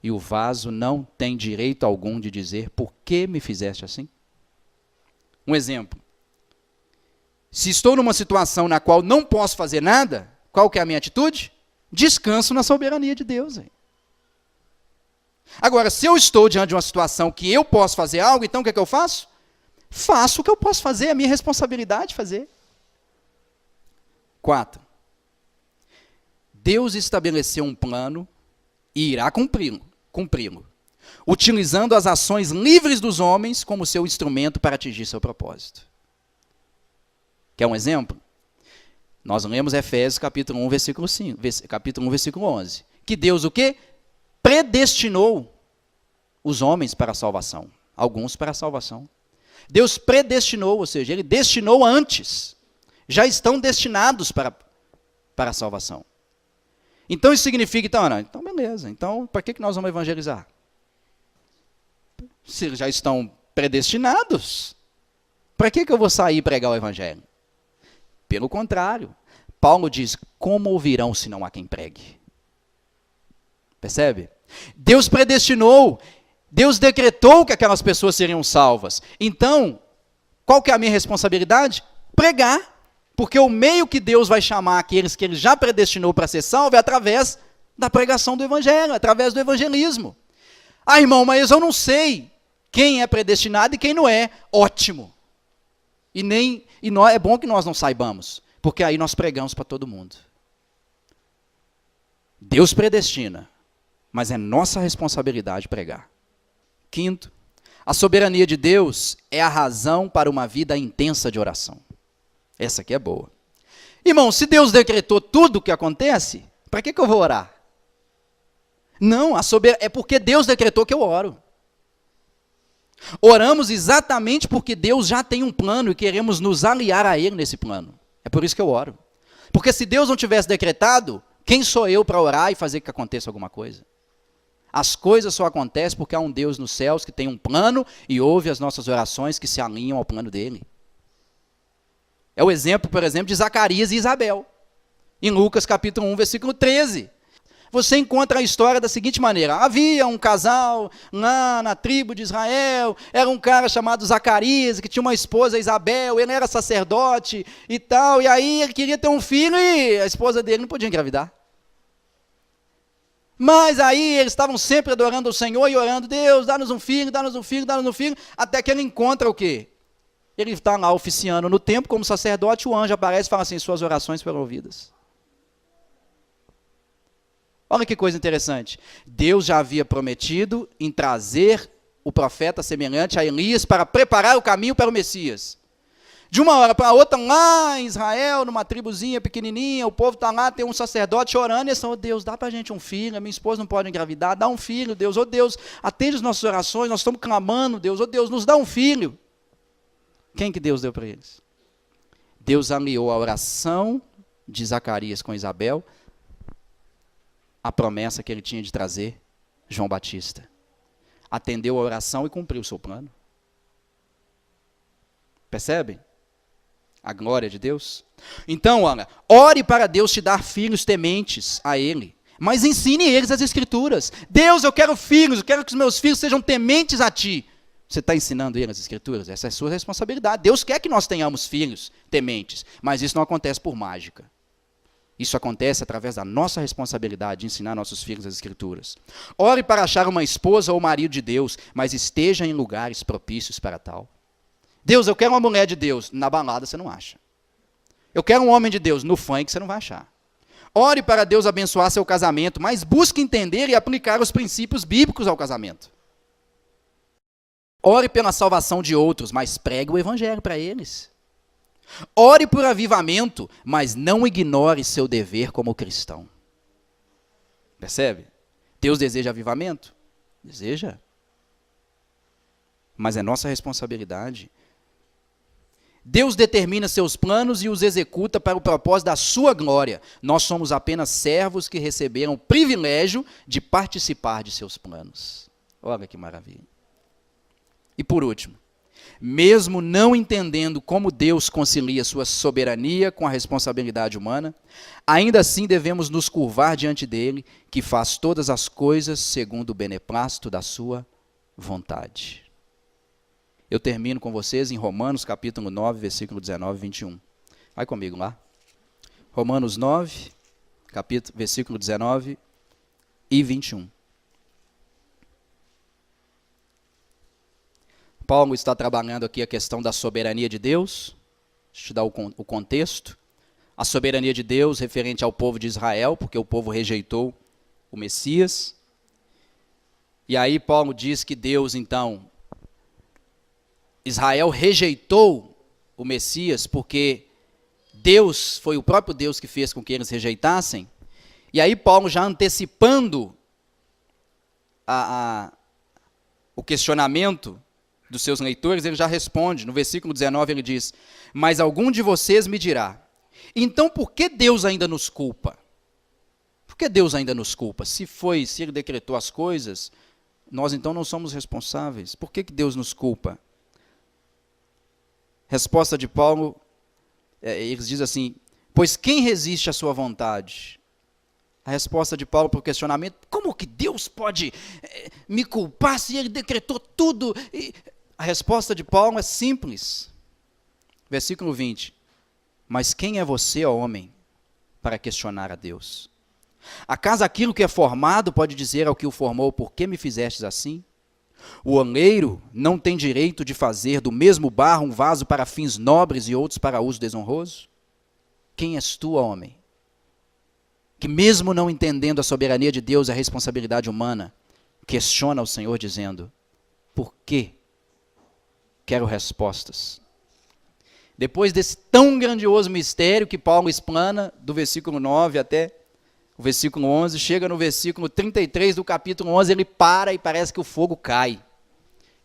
E o vaso não tem direito algum de dizer: por que me fizeste assim? Um exemplo. Se estou numa situação na qual não posso fazer nada, qual que é a minha atitude? Descanso na soberania de Deus. Hein? Agora, se eu estou diante de uma situação que eu posso fazer algo, então o que é que eu faço? Faço o que eu posso fazer, é a minha responsabilidade fazer. 4. Deus estabeleceu um plano e irá cumpri-lo, utilizando as ações livres dos homens como seu instrumento para atingir seu propósito. Quer um exemplo? Nós lemos Efésios capítulo 1, versículo 11. Que Deus o quê? Predestinou os homens para a salvação. Alguns para a salvação. Deus predestinou, ou seja, ele destinou antes. Já estão destinados para a salvação. Então isso significa, então beleza, então para que nós vamos evangelizar? Se já estão predestinados, para que eu vou sair e pregar o evangelho? Pelo contrário, Paulo diz: como ouvirão se não há quem pregue? Percebe? Deus predestinou, Deus decretou que aquelas pessoas seriam salvas. Então, qual que é a minha responsabilidade? Pregar. Porque o meio que Deus vai chamar aqueles que ele já predestinou para ser salvo é através da pregação do evangelho, através do evangelismo. Ah, irmão, mas eu não sei quem é predestinado e quem não é. Ótimo. É bom que nós não saibamos, porque aí nós pregamos para todo mundo. Deus predestina, mas é nossa responsabilidade pregar. 5, a soberania de Deus é a razão para uma vida intensa de oração. Essa aqui é boa. Irmão, se Deus decretou tudo o que acontece, para que eu vou orar? Não, é porque Deus decretou que eu oro. Oramos exatamente porque Deus já tem um plano e queremos nos aliar a Ele nesse plano. É por isso que eu oro. Porque se Deus não tivesse decretado, quem sou eu para orar e fazer que aconteça alguma coisa? As coisas só acontecem porque há um Deus nos céus que tem um plano e ouve as nossas orações que se alinham ao plano dele. É o exemplo, por exemplo, de Zacarias e Isabel. Em Lucas capítulo 1, versículo 13. Você encontra a história da seguinte maneira: havia um casal lá na tribo de Israel, era um cara chamado Zacarias, que tinha uma esposa, Isabel, ele era sacerdote e tal, e aí ele queria ter um filho e a esposa dele não podia engravidar. Mas aí eles estavam sempre adorando o Senhor e orando: Deus, dá-nos um filho, dá-nos um filho, dá-nos um filho, até que ele encontra o quê? Ele está lá oficiando no templo como sacerdote, o anjo aparece e fala assim: suas orações foram ouvidas. Olha que coisa interessante. Deus já havia prometido em trazer o profeta semelhante a Elias para preparar o caminho para o Messias. De uma hora para a outra, lá em Israel, numa tribuzinha pequenininha, o povo está lá, tem um sacerdote orando, e eles falam: oh, Deus, dá para a gente um filho, a minha esposa não pode engravidar, dá um filho, Deus. Oh, Deus, atende as nossas orações, nós estamos clamando, Deus. Oh, Deus, nos dá um filho. Quem que Deus deu para eles? Deus aliou a oração de Zacarias com Isabel à promessa que ele tinha de trazer João Batista. Atendeu a oração e cumpriu o seu plano. Percebem? A glória de Deus. Então, olha, ore para Deus te dar filhos tementes a Ele, mas ensine eles as Escrituras. Deus, eu quero filhos, eu quero que os meus filhos sejam tementes a Ti. Você está ensinando ele as Escrituras? Essa é a sua responsabilidade. Deus quer que nós tenhamos filhos tementes, mas isso não acontece por mágica. Isso acontece através da nossa responsabilidade de ensinar nossos filhos as Escrituras. Ore para achar uma esposa ou marido de Deus, mas esteja em lugares propícios para tal. Deus, eu quero uma mulher de Deus. Na balada você não acha. Eu quero um homem de Deus. No funk você não vai achar. Ore para Deus abençoar seu casamento, mas busque entender e aplicar os princípios bíblicos ao casamento. Ore pela salvação de outros, mas pregue o evangelho para eles. Ore por avivamento, mas não ignore seu dever como cristão. Percebe? Deus deseja avivamento? Deseja. Mas é nossa responsabilidade. Deus determina seus planos e os executa para o propósito da sua glória. Nós somos apenas servos que receberam o privilégio de participar de seus planos. Olha que maravilha. E por último, mesmo não entendendo como Deus concilia sua soberania com a responsabilidade humana, ainda assim devemos nos curvar diante dele, que faz todas as coisas segundo o beneplácito da sua vontade. Eu termino com vocês em Romanos capítulo 9, versículo 19 e 21. Vai comigo lá. Romanos 9, versículo 19 e 21. Paulo está trabalhando aqui a questão da soberania de Deus. Deixa eu te dar o contexto. A soberania de Deus referente ao povo de Israel, porque o povo rejeitou o Messias. E aí Paulo diz que Deus, então, Israel rejeitou o Messias porque Deus, foi o próprio Deus que fez com que eles rejeitassem. E aí Paulo, já antecipando o questionamento dos seus leitores, ele já responde. No versículo 19 ele diz: mas algum de vocês me dirá, então por que Deus ainda nos culpa? Por que Deus ainda nos culpa? Se ele decretou as coisas, nós então não somos responsáveis. Por que Deus nos culpa? Resposta de Paulo, eles dizem assim: pois quem resiste à sua vontade? A resposta de Paulo para o questionamento: como que Deus pode me culpar se ele decretou tudo? A resposta de Paulo é simples. Versículo 20. Mas quem é você, ó homem, para questionar a Deus? Acaso aquilo que é formado pode dizer ao que o formou: por que me fizestes assim? O oleiro não tem direito de fazer do mesmo barro um vaso para fins nobres e outros para uso desonroso? Quem és tu, ó homem, que mesmo não entendendo a soberania de Deus e a responsabilidade humana, questiona o Senhor dizendo: por quê? Quero respostas. Depois desse tão grandioso mistério que Paulo explana, do versículo 9 até o versículo 11, chega no versículo 33 do capítulo 11, ele para e parece que o fogo cai.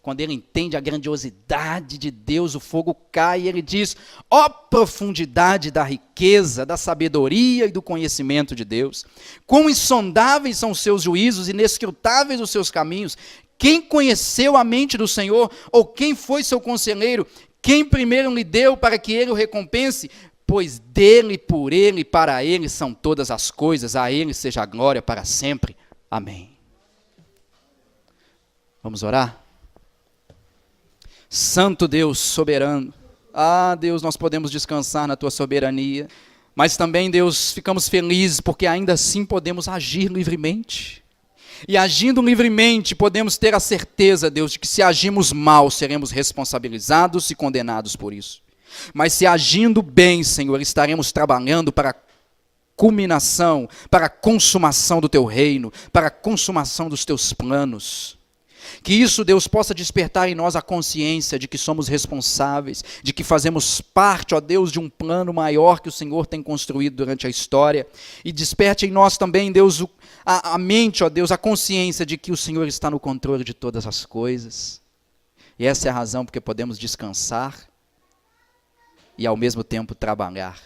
Quando ele entende a grandiosidade de Deus, o fogo cai e ele diz: ó profundidade da riqueza, da sabedoria e do conhecimento de Deus! Quão insondáveis são os seus juízos, inescrutáveis os seus caminhos! Quem conheceu a mente do Senhor? Ou quem foi seu conselheiro? Quem primeiro lhe deu para que ele o recompense? Pois dele, por ele e para ele são todas as coisas, a ele seja a glória para sempre. Amém. Vamos orar? Santo Deus soberano, Deus, nós podemos descansar na tua soberania, mas também, Deus, ficamos felizes porque ainda assim podemos agir livremente. E agindo livremente, podemos ter a certeza, Deus, de que se agimos mal, seremos responsabilizados e condenados por isso. Mas se agindo bem, Senhor, estaremos trabalhando para a culminação, para a consumação do teu reino, para a consumação dos teus planos. Que isso, Deus, possa despertar em nós a consciência de que somos responsáveis, de que fazemos parte, ó Deus, de um plano maior que o Senhor tem construído durante a história. E desperte em nós também, Deus, a mente, ó Deus, a consciência de que o Senhor está no controle de todas as coisas. E essa é a razão porque podemos descansar e ao mesmo tempo trabalhar.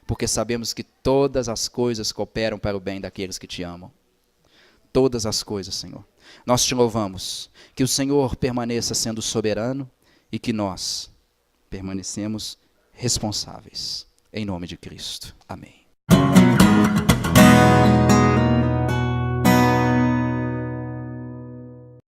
Porque sabemos que todas as coisas cooperam para o bem daqueles que te amam. Todas as coisas, Senhor. Nós te louvamos, que o Senhor permaneça sendo soberano e que nós permanecemos responsáveis. Em nome de Cristo. Amém.